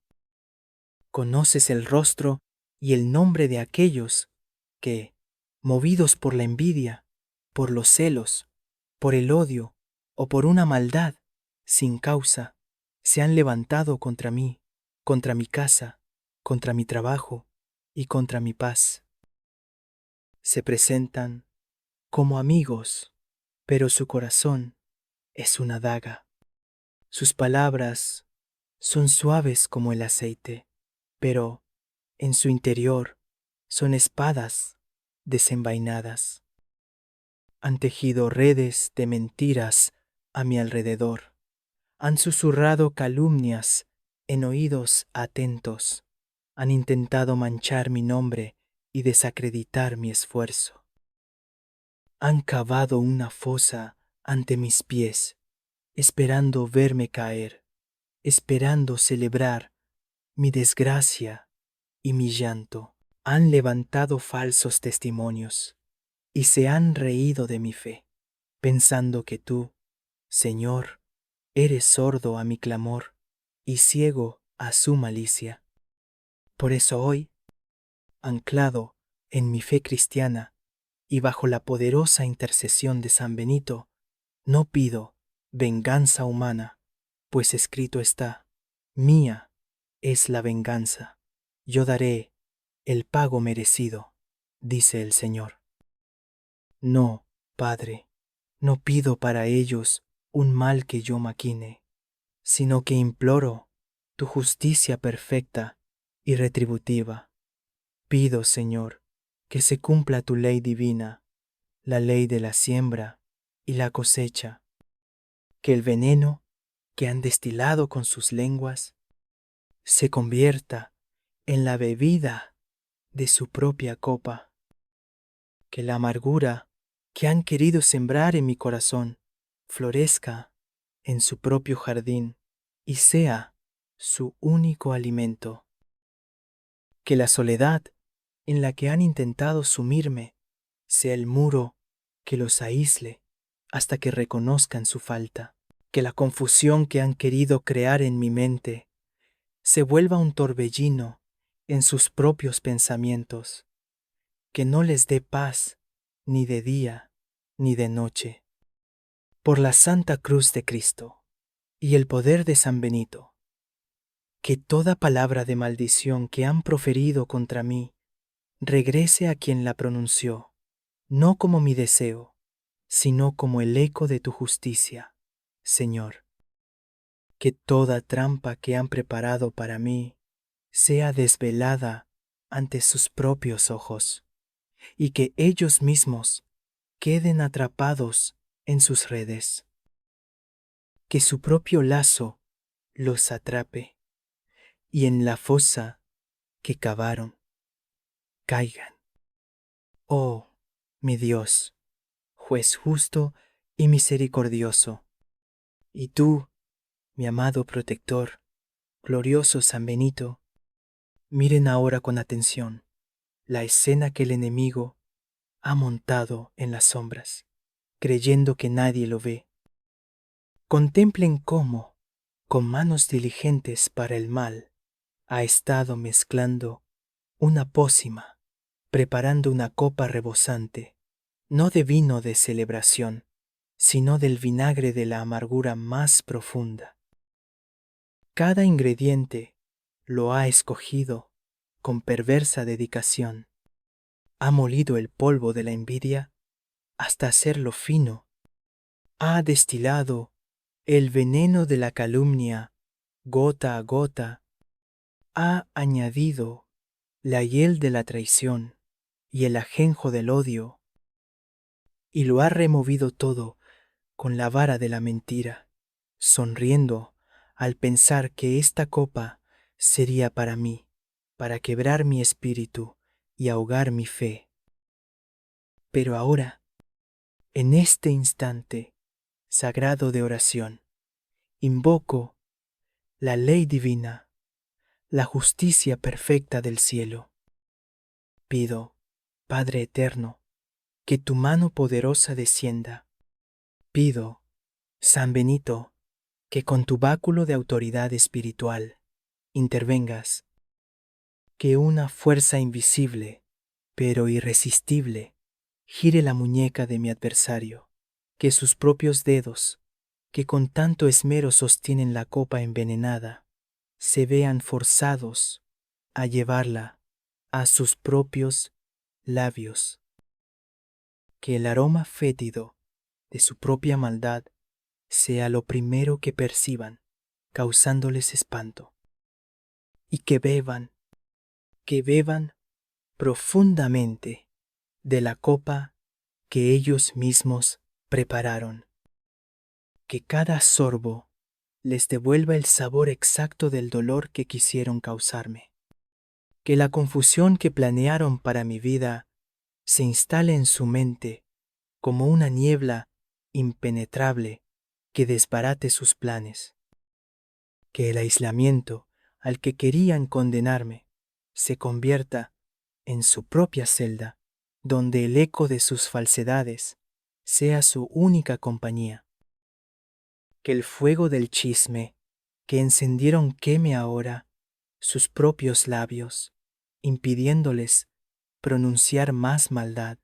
Conoces el rostro y el nombre de aquellos que, movidos por la envidia, por los celos, por el odio o por una maldad sin causa, se han levantado contra mí, contra mi casa, contra mi trabajo y contra mi paz. Se presentan como amigos, pero su corazón es una daga. Sus palabras son suaves como el aceite, pero en su interior son espadas desenvainadas. Han tejido redes de mentiras a mi alrededor. Han susurrado calumnias en oídos atentos. Han intentado manchar mi nombre y desacreditar mi esfuerzo. Han cavado una fosa ante mis pies, esperando verme caer, esperando celebrar mi desgracia y mi llanto. Han levantado falsos testimonios y se han reído de mi fe, pensando que tú, Señor, eres sordo a mi clamor y ciego a su malicia. Por eso hoy, anclado en mi fe cristiana y bajo la poderosa intercesión de San Benito, no pido venganza humana, pues escrito está, mía es la venganza, yo daré el pago merecido, dice el Señor. No, Padre, no pido para ellos un mal que yo maquine, sino que imploro tu justicia perfecta y retributiva. Pido, Señor, que se cumpla tu ley divina, la ley de la siembra y la cosecha, que el veneno que han destilado con sus lenguas se convierta en la bebida de su propia copa, que la amargura que han querido sembrar en mi corazón florezca en su propio jardín y sea su único alimento, que la soledad en la que han intentado sumirme sea el muro que los aísle hasta que reconozcan su falta, que la confusión que han querido crear en mi mente se vuelva un torbellino en sus propios pensamientos, que no les dé paz ni de día ni de noche. Por la Santa Cruz de Cristo y el poder de San Benito, que toda palabra de maldición que han proferido contra mí regrese a quien la pronunció, no como mi deseo, sino como el eco de tu justicia, Señor. Que toda trampa que han preparado para mí sea desvelada ante sus propios ojos, y que ellos mismos queden atrapados en sus redes. Que su propio lazo los atrape, y en la fosa que cavaron caigan. Oh, mi Dios, juez justo y misericordioso, y tú, mi amado protector, glorioso San Benito, miren ahora con atención la escena que el enemigo ha montado en las sombras, creyendo que nadie lo ve. Contemplen cómo, con manos diligentes para el mal, ha estado mezclando una pócima, preparando una copa rebosante, no de vino de celebración, sino del vinagre de la amargura más profunda. Cada ingrediente lo ha escogido con perversa dedicación. Ha molido el polvo de la envidia hasta hacerlo fino. Ha destilado el veneno de la calumnia gota a gota. Ha añadido la hiel de la traición y el ajenjo del odio, y lo ha removido todo con la vara de la mentira, sonriendo al pensar que esta copa sería para mí, para quebrar mi espíritu y ahogar mi fe. Pero ahora, en este instante sagrado de oración, invoco la ley divina, la justicia perfecta del cielo. Pido, Padre eterno, que tu mano poderosa descienda. Pido, San Benito, que con tu báculo de autoridad espiritual intervengas, que una fuerza invisible, pero irresistible, gire la muñeca de mi adversario, que sus propios dedos, que con tanto esmero sostienen la copa envenenada, se vean forzados a llevarla a sus propios labios, que el aroma fétido de su propia maldad sea lo primero que perciban, causándoles espanto, y que beban profundamente de la copa que ellos mismos prepararon, que cada sorbo les devuelva el sabor exacto del dolor que quisieron causarme, que la confusión que planearon para mi vida se instale en su mente como una niebla impenetrable que desbarate sus planes, que el aislamiento al que querían condenarme se convierta en su propia celda, donde el eco de sus falsedades sea su única compañía, que el fuego del chisme que encendieron queme ahora sus propios labios, impidiéndoles pronunciar más maldad,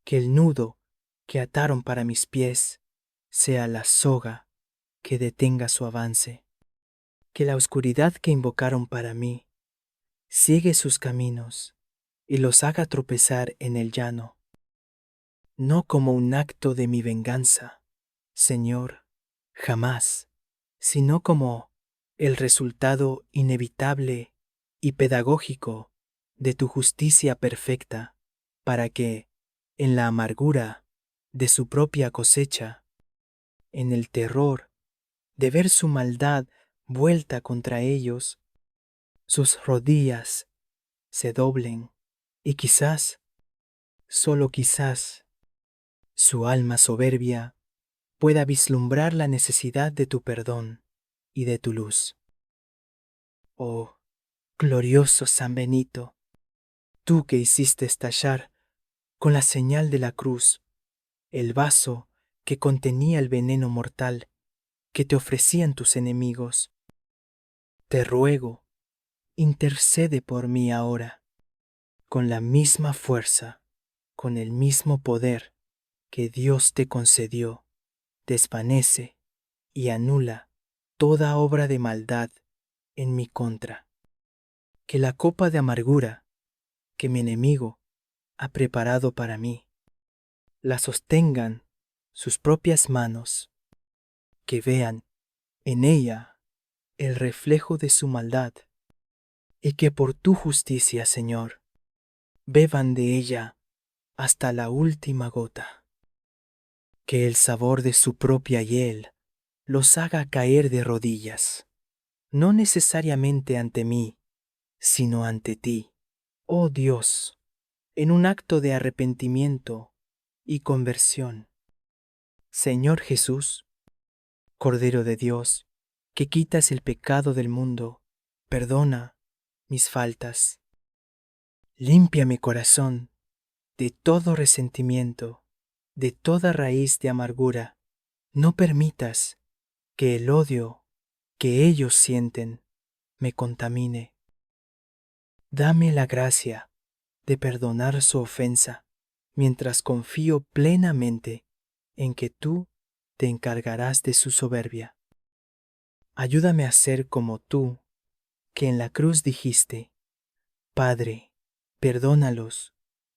que el nudo que ataron para mis pies sea la soga que detenga su avance, que la oscuridad que invocaron para mí ciegue sus caminos y los haga tropezar en el llano, no como un acto de mi venganza, Señor, jamás, sino como el resultado inevitable y pedagógico de tu justicia perfecta, para que, en la amargura de su propia cosecha, en el terror de ver su maldad vuelta contra ellos, sus rodillas se doblen y quizás, solo quizás, su alma soberbia pueda vislumbrar la necesidad de tu perdón y de tu luz. Oh, glorioso San Benito, tú que hiciste estallar con la señal de la cruz el vaso que contenía el veneno mortal que te ofrecían tus enemigos, te ruego, intercede por mí ahora, con la misma fuerza, con el mismo poder que Dios te concedió, desvanece y anula toda obra de maldad en mi contra. Que la copa de amargura que mi enemigo ha preparado para mí, la sostengan sus propias manos, que vean en ella el reflejo de su maldad, y que por tu justicia, Señor, beban de ella hasta la última gota. Que el sabor de su propia hiel los haga caer de rodillas, no necesariamente ante mí, sino ante ti, oh Dios, en un acto de arrepentimiento y conversión. Señor Jesús, Cordero de Dios, que quitas el pecado del mundo, perdona mis faltas. Limpia mi corazón de todo resentimiento, de toda raíz de amargura. No permitas que el odio que ellos sienten me contamine. Dame la gracia de perdonar su ofensa, mientras confío plenamente en que tú te encargarás de su soberbia. Ayúdame a ser como tú, que en la cruz dijiste, Padre, perdónalos,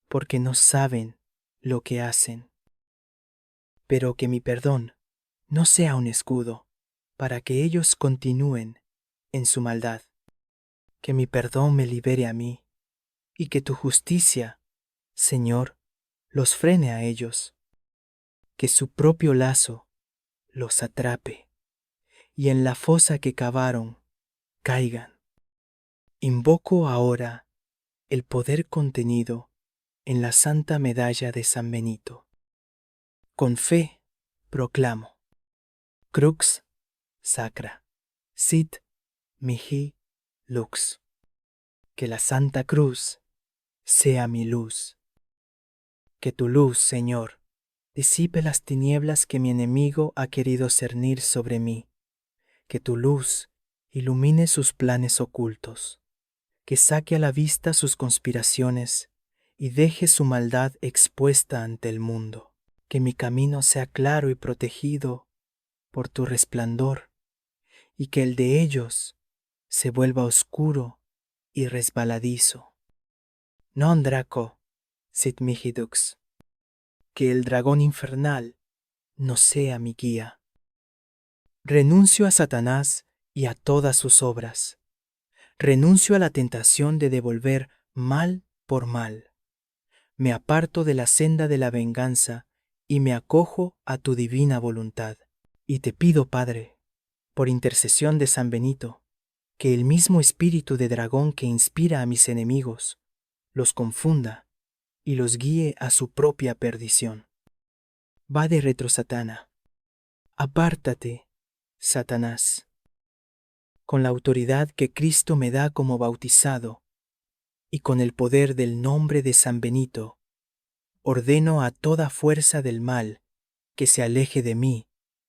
porque no saben lo que hacen. Pero que mi perdón no sea un escudo para que ellos continúen en su maldad. Que mi perdón me libere a mí, y que tu justicia, Señor, los frene a ellos. Que su propio lazo los atrape, y en la fosa que cavaron caigan. Invoco ahora el poder contenido en la santa medalla de San Benito. Con fe proclamo, Crux Sacra, Sit mihi lux. Que la Santa Cruz sea mi luz. Que tu luz, Señor, disipe las tinieblas que mi enemigo ha querido cernir sobre mí. Que tu luz ilumine sus planes ocultos. Que saque a la vista sus conspiraciones y deje su maldad expuesta ante el mundo. Que mi camino sea claro y protegido por tu resplandor, y que el de ellos se vuelva oscuro y resbaladizo. Non Draco, sit mihi dux. Que el dragón infernal no sea mi guía. Renuncio a Satanás y a todas sus obras. Renuncio a la tentación de devolver mal por mal. Me aparto de la senda de la venganza y me acojo a tu divina voluntad. Y te pido, Padre, por intercesión de San Benito, que el mismo espíritu de dragón que inspira a mis enemigos los confunda y los guíe a su propia perdición. Va de retro, Satana. Apártate, Satanás. Con la autoridad que Cristo me da como bautizado y con el poder del nombre de San Benito, ordeno a toda fuerza del mal que se aleje de mí,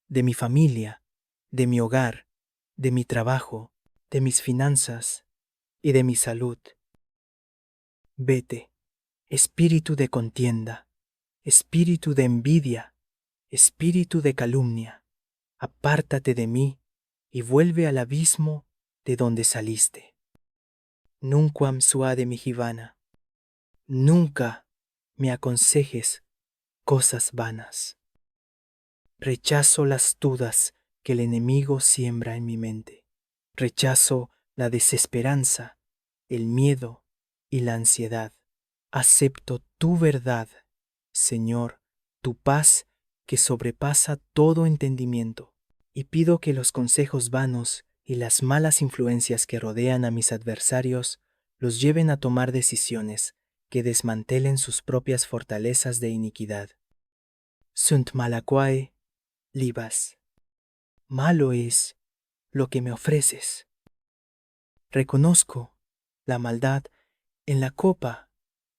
de mi familia, de mi hogar, de mi trabajo, de mis finanzas y de mi salud. Vete, espíritu de contienda, espíritu de envidia, espíritu de calumnia, apártate de mí y vuelve al abismo de donde saliste. Nunquam suade mihi vana, nunca me aconsejes cosas vanas. Rechazo las dudas que el enemigo siembra en mi mente. Rechazo la desesperanza, el miedo y la ansiedad. Acepto tu verdad, Señor, tu paz que sobrepasa todo entendimiento, y pido que los consejos vanos y las malas influencias que rodean a mis adversarios los lleven a tomar decisiones que desmantelen sus propias fortalezas de iniquidad. Sunt malaquae libas. Malo es lo que me ofreces. Reconozco la maldad en la copa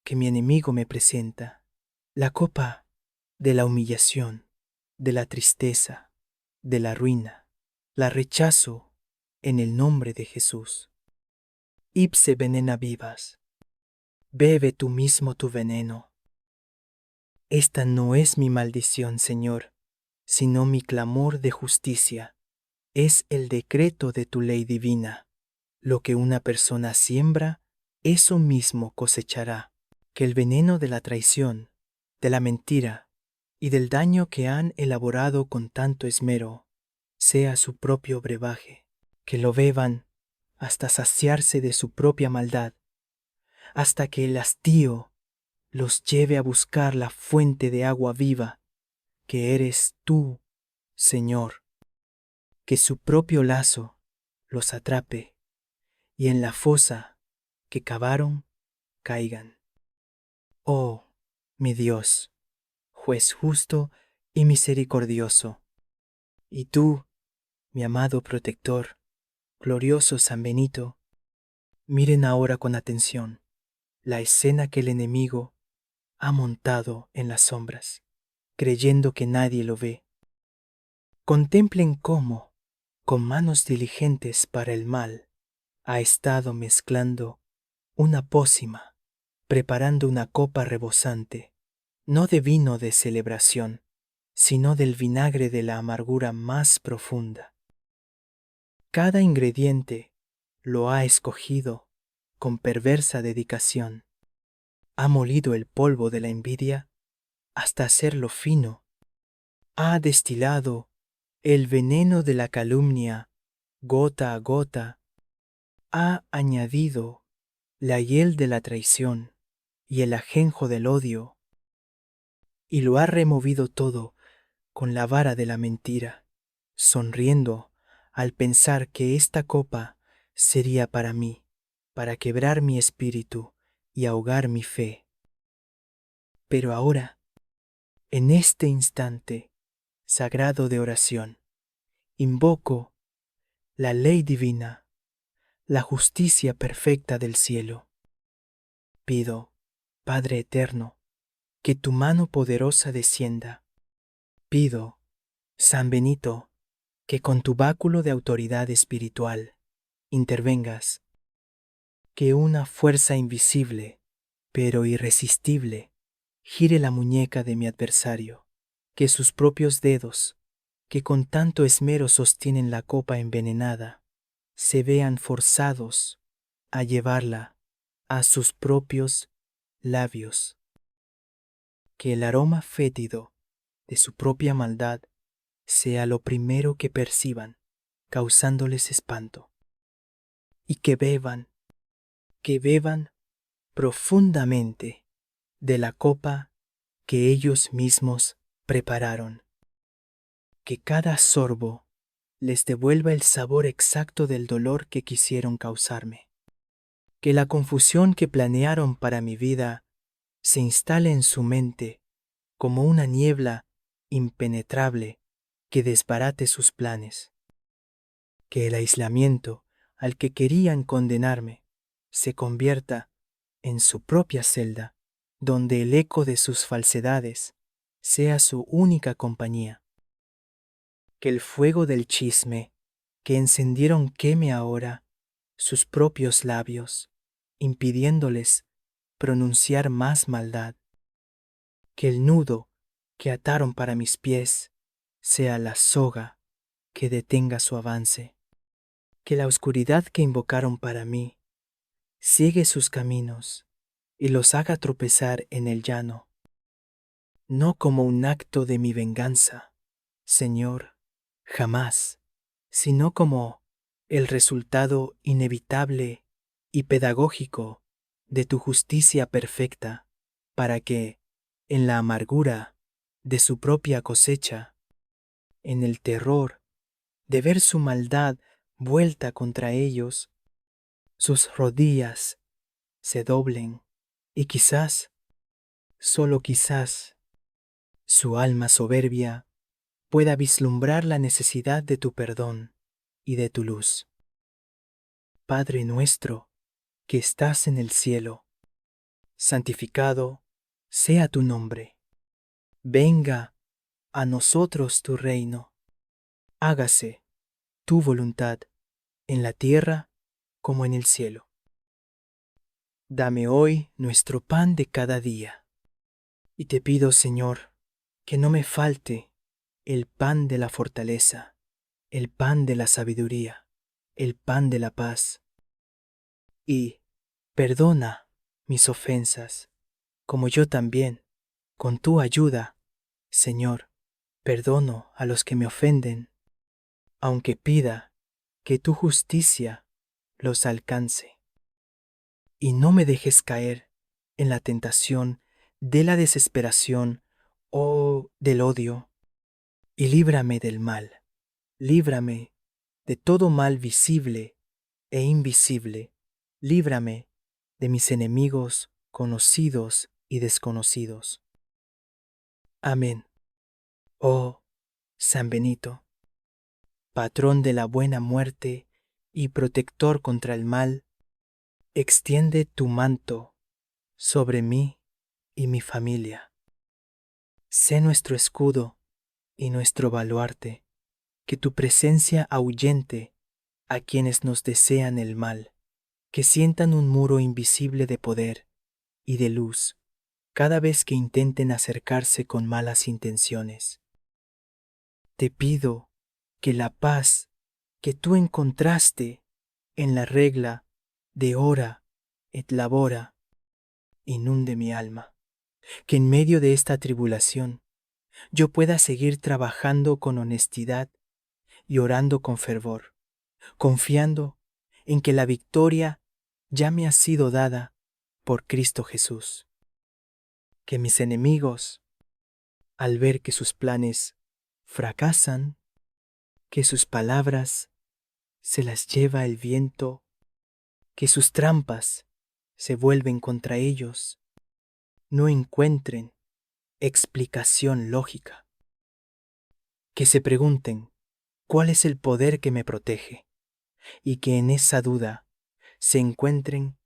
que mi enemigo me presenta, la copa de la humillación, de la tristeza, de la ruina. La rechazo en el nombre de Jesús. Ipse venena vivas. Bebe tú mismo tu veneno. Esta no es mi maldición, Señor, sino mi clamor de justicia. Es el decreto de tu ley divina. Lo que una persona siembra, eso mismo cosechará. Que el veneno de la traición, de la mentira y del daño que han elaborado con tanto esmero, sea su propio brebaje. Que lo beban hasta saciarse de su propia maldad, hasta que el hastío los lleve a buscar la fuente de agua viva, que eres tú, Señor. Que su propio lazo los atrape y en la fosa que cavaron caigan. Oh, mi Dios, juez justo y misericordioso, y tú, mi amado protector, glorioso San Benito, miren ahora con atención la escena que el enemigo ha montado en las sombras, creyendo que nadie lo ve. Contemplen cómo, con manos diligentes para el mal, ha estado mezclando una pócima, preparando una copa rebosante, no de vino de celebración, sino del vinagre de la amargura más profunda. Cada ingrediente lo ha escogido con perversa dedicación. Ha molido el polvo de la envidia hasta hacerlo fino. Ha destilado el veneno de la calumnia gota a gota. Ha añadido la hiel de la traición y el ajenjo del odio, y lo ha removido todo con la vara de la mentira, sonriendo al pensar que esta copa sería para mí, para quebrar mi espíritu y ahogar mi fe. Pero ahora, en este instante sagrado de oración, invoco la ley divina, la justicia perfecta del cielo. Pido, Padre eterno, que tu mano poderosa descienda. Pido, San Benito, que con tu báculo de autoridad espiritual intervengas, que una fuerza invisible pero irresistible, gire la muñeca de mi adversario, que sus propios dedos, que con tanto esmero sostienen la copa envenenada, se vean forzados a llevarla a sus propios labios, que el aroma fétido de su propia maldad sea lo primero que perciban, causándoles espanto, y que beban profundamente de la copa que ellos mismos prepararon, que cada sorbo les devuelva el sabor exacto del dolor que quisieron causarme, que la confusión que planearon para mi vida se instale en su mente como una niebla impenetrable que desbarate sus planes, que el aislamiento al que querían condenarme se convierta en su propia celda, donde el eco de sus falsedades sea su única compañía. Que el fuego del chisme que encendieron queme ahora sus propios labios, impidiéndoles pronunciar más maldad. Que el nudo que ataron para mis pies sea la soga que detenga su avance. Que la oscuridad que invocaron para mí ciegue sus caminos y los haga tropezar en el llano, no como un acto de mi venganza, Señor, jamás, sino como el resultado inevitable y pedagógico de tu justicia perfecta, para que, en la amargura de su propia cosecha, en el terror de ver su maldad vuelta contra ellos, sus rodillas se doblen y quizás, solo quizás, su alma soberbia pueda vislumbrar la necesidad de tu perdón y de tu luz. Padre nuestro, que estás en el cielo, santificado sea tu nombre. Venga a nosotros tu reino. Hágase tu voluntad en la tierra como en el cielo. Dame hoy nuestro pan de cada día. Y te pido, Señor, que no me falte el pan de la fortaleza, el pan de la sabiduría, el pan de la paz. Y perdona mis ofensas, como yo también, con tu ayuda, Señor, perdono a los que me ofenden, aunque pida que tu justicia los alcance. Y no me dejes caer en la tentación de la desesperación o del odio, y líbrame del mal, líbrame de todo mal visible e invisible, líbrame de mis enemigos conocidos y desconocidos. Amén. Oh San Benito, patrón de la buena muerte y protector contra el mal, extiende tu manto sobre mí y mi familia. Sé nuestro escudo y nuestro baluarte, que tu presencia ahuyente a quienes nos desean el mal, que sientan un muro invisible de poder y de luz cada vez que intenten acercarse con malas intenciones. Te pido que la paz que tú encontraste en la regla de ora et labora inunde mi alma, que en medio de esta tribulación yo pueda seguir trabajando con honestidad y orando con fervor, confiando en que la victoria ya me ha sido dada por Cristo Jesús. Que mis enemigos, al ver que sus planes fracasan, que sus palabras se las lleva el viento, que sus trampas se vuelven contra ellos, no encuentren explicación lógica. Que se pregunten cuál es el poder que me protege, y que en esa duda se encuentren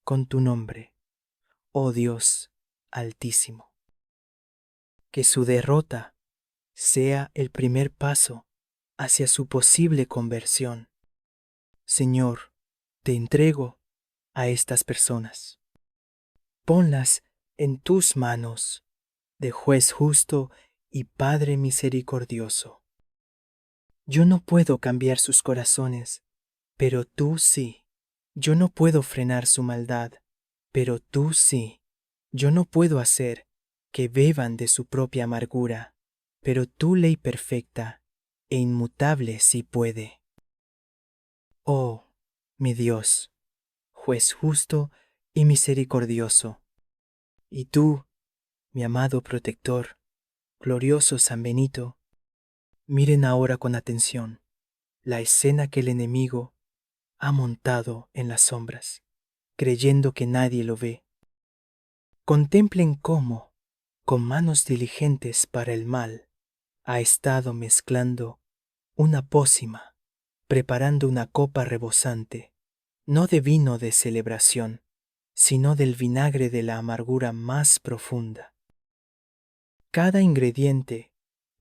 con tu nombre, oh Dios Altísimo. Que su derrota sea el primer paso hacia su posible conversión. Señor, te entrego a estas personas. Ponlas en tus manos, de juez justo y Padre misericordioso. Yo no puedo cambiar sus corazones, pero tú sí. Yo no puedo frenar su maldad, pero tú sí. Yo no puedo hacer que beban de su propia amargura, pero tu ley perfecta e inmutable sí puede. Oh, mi Dios, juez justo y misericordioso, y tú, mi amado protector, glorioso San Benito, miren ahora con atención la escena que el enemigo ha montado en las sombras, creyendo que nadie lo ve. Contemplen cómo, con manos diligentes para el mal, ha estado mezclando una pócima, preparando una copa rebosante, no de vino de celebración, sino del vinagre de la amargura más profunda. Cada ingrediente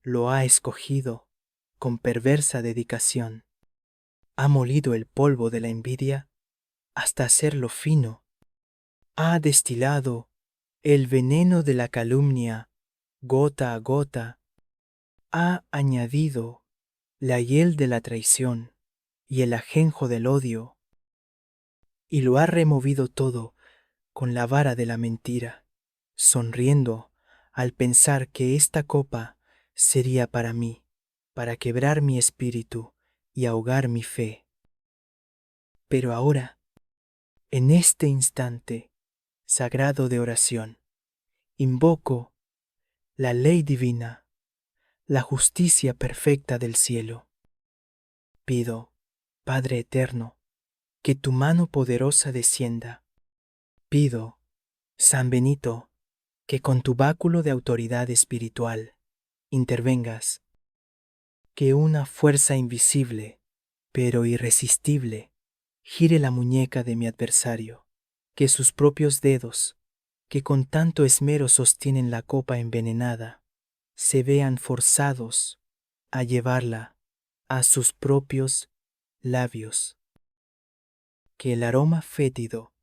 lo ha escogido con perversa dedicación. Ha molido el polvo de la envidia hasta hacerlo fino. Ha destilado el veneno de la calumnia gota a gota. Ha añadido la hiel de la traición y el ajenjo del odio, y lo ha removido todo con la vara de la mentira, sonriendo al pensar que esta copa sería para mí, para quebrar mi espíritu y ahogar mi fe. Pero ahora, en este instante sagrado de oración, invoco la ley divina, la justicia perfecta del cielo. Pido, Padre eterno, que tu mano poderosa descienda. Pido, San Benito, que con tu báculo de autoridad espiritual intervengas, que una fuerza invisible, pero irresistible, gire la muñeca de mi adversario, que sus propios dedos, que con tanto esmero sostienen la copa envenenada, se vean forzados a llevarla a sus propios labios, que el aroma fétido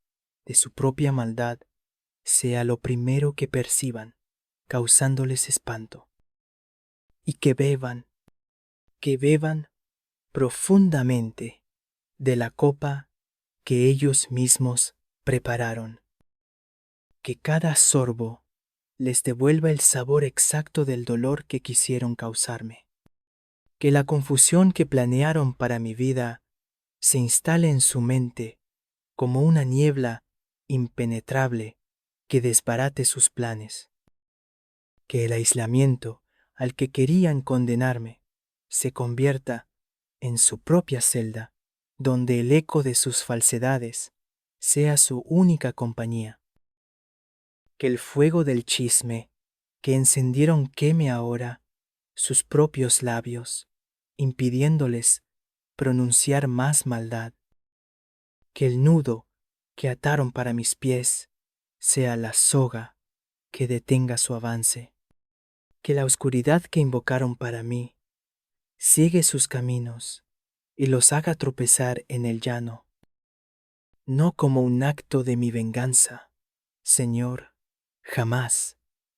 de su propia maldad sea lo primero que perciban, causándoles espanto, y que beban profundamente de la copa que ellos mismos prepararon, que cada sorbo les devuelva el sabor exacto del dolor que quisieron causarme, que la confusión que planearon para mi vida se instale en su mente como una niebla impenetrable que desbarate sus planes, que el aislamiento al que querían condenarme se convierta en su propia celda, donde el eco de sus falsedades sea su única compañía, que el fuego del chisme que encendieron queme ahora sus propios labios, impidiéndoles pronunciar más maldad, que el nudo que ataron para mis pies sea la soga que detenga su avance, que la oscuridad que invocaron para mí ciegue sus caminos y los haga tropezar en el llano, no como un acto de mi venganza, Señor, jamás,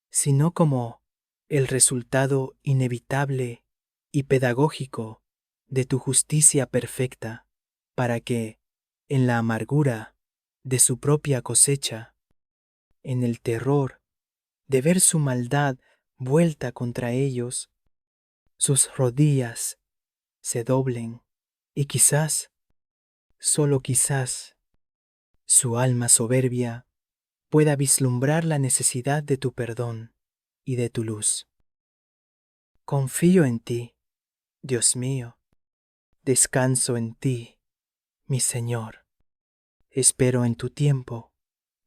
sino como el resultado inevitable y pedagógico de tu justicia perfecta, para que, en la amargura de su propia cosecha, en el terror de ver su maldad vuelta contra ellos, sus rodillas se doblen y quizás, solo quizás, su alma soberbia pueda vislumbrar la necesidad de tu perdón y de tu luz. Confío en ti, Dios mío, descanso en ti, mi Señor. Espero en tu tiempo,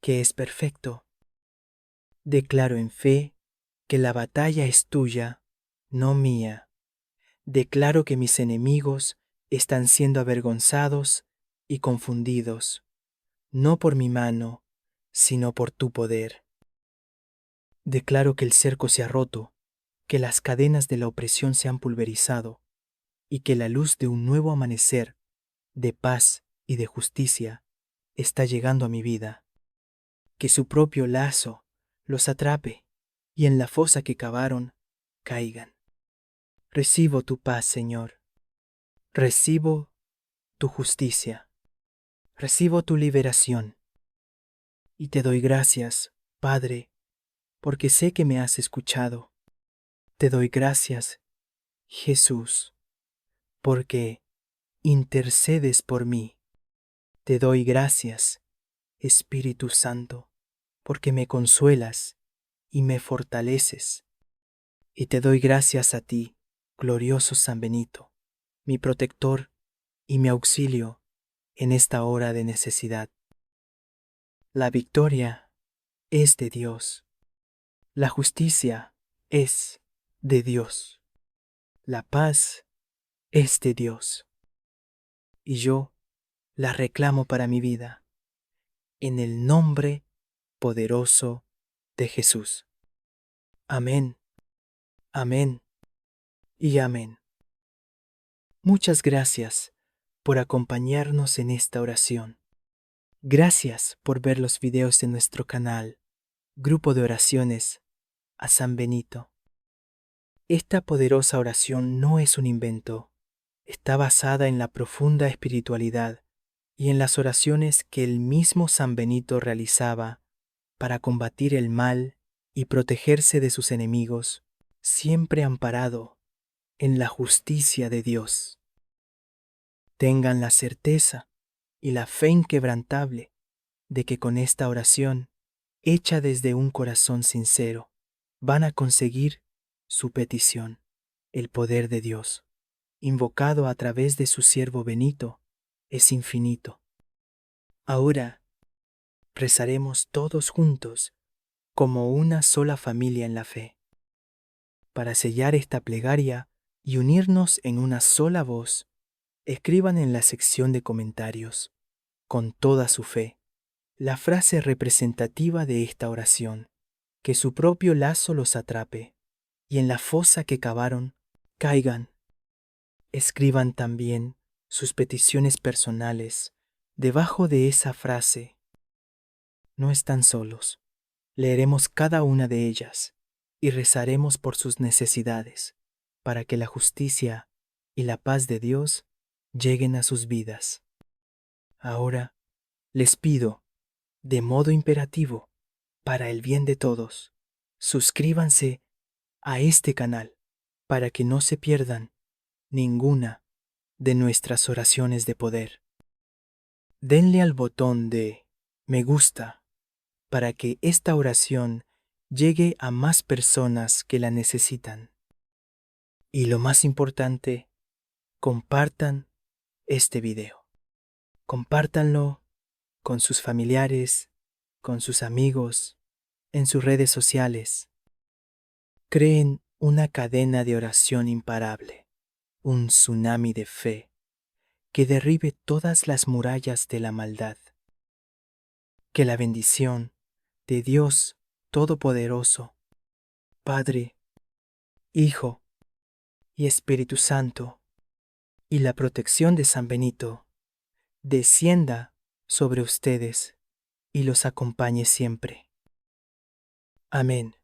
que es perfecto. Declaro en fe que la batalla es tuya, no mía. Declaro que mis enemigos están siendo avergonzados y confundidos, no por mi mano, sino por tu poder. Declaro que el cerco se ha roto, que las cadenas de la opresión se han pulverizado, y que la luz de un nuevo amanecer, de paz y de justicia, está llegando a mi vida. que su propio lazo los atrape y en la fosa que cavaron caigan. Recibo tu paz, Señor. Recibo tu justicia. Recibo tu liberación. Y te doy gracias, Padre, porque sé que me has escuchado. Te doy gracias, Jesús, porque intercedes por mí. Te doy gracias, Espíritu Santo, porque me consuelas y me fortaleces. Y te doy gracias a ti, glorioso San Benito, mi protector y mi auxilio en esta hora de necesidad. La victoria es de Dios. La justicia es de Dios. La paz es de Dios. Y yo la reclamo para mi vida, en el nombre poderoso de Jesús. Amén, amén y amén. Muchas gracias por acompañarnos en esta oración. Gracias por ver los videos de nuestro canal, Grupo de Oraciones a San Benito. Esta poderosa oración no es un invento, está basada en la profunda espiritualidad y en las oraciones que el mismo San Benito realizaba para combatir el mal y protegerse de sus enemigos, siempre amparado en la justicia de Dios. Tengan la certeza y la fe inquebrantable de que con esta oración, hecha desde un corazón sincero, van a conseguir su petición. El poder de Dios, invocado a través de su siervo Benito, es infinito. Ahora rezaremos todos juntos como una sola familia en la fe. Para sellar esta plegaria y unirnos en una sola voz, escriban en la sección de comentarios, con toda su fe, la frase representativa de esta oración, que su propio lazo los atrape, y en la fosa que cavaron, caigan. Escriban también sus peticiones personales debajo de esa frase. No están solos. Leeremos cada una de ellas y rezaremos por sus necesidades, para que la justicia y la paz de Dios lleguen a sus vidas. Ahora les pido, de modo imperativo, para el bien de todos, suscríbanse a este canal para que no se pierdan ninguna de nuestras oraciones de poder. Denle al botón de me gusta para que esta oración llegue a más personas que la necesitan. Y lo más importante, compartan este video. Compártanlo con sus familiares, con sus amigos, en sus redes sociales. Creen una cadena de oración imparable, un tsunami de fe que derribe todas las murallas de la maldad. Que la bendición de Dios Todopoderoso, Padre, Hijo y Espíritu Santo, y la protección de San Benito, descienda sobre ustedes y los acompañe siempre. Amén.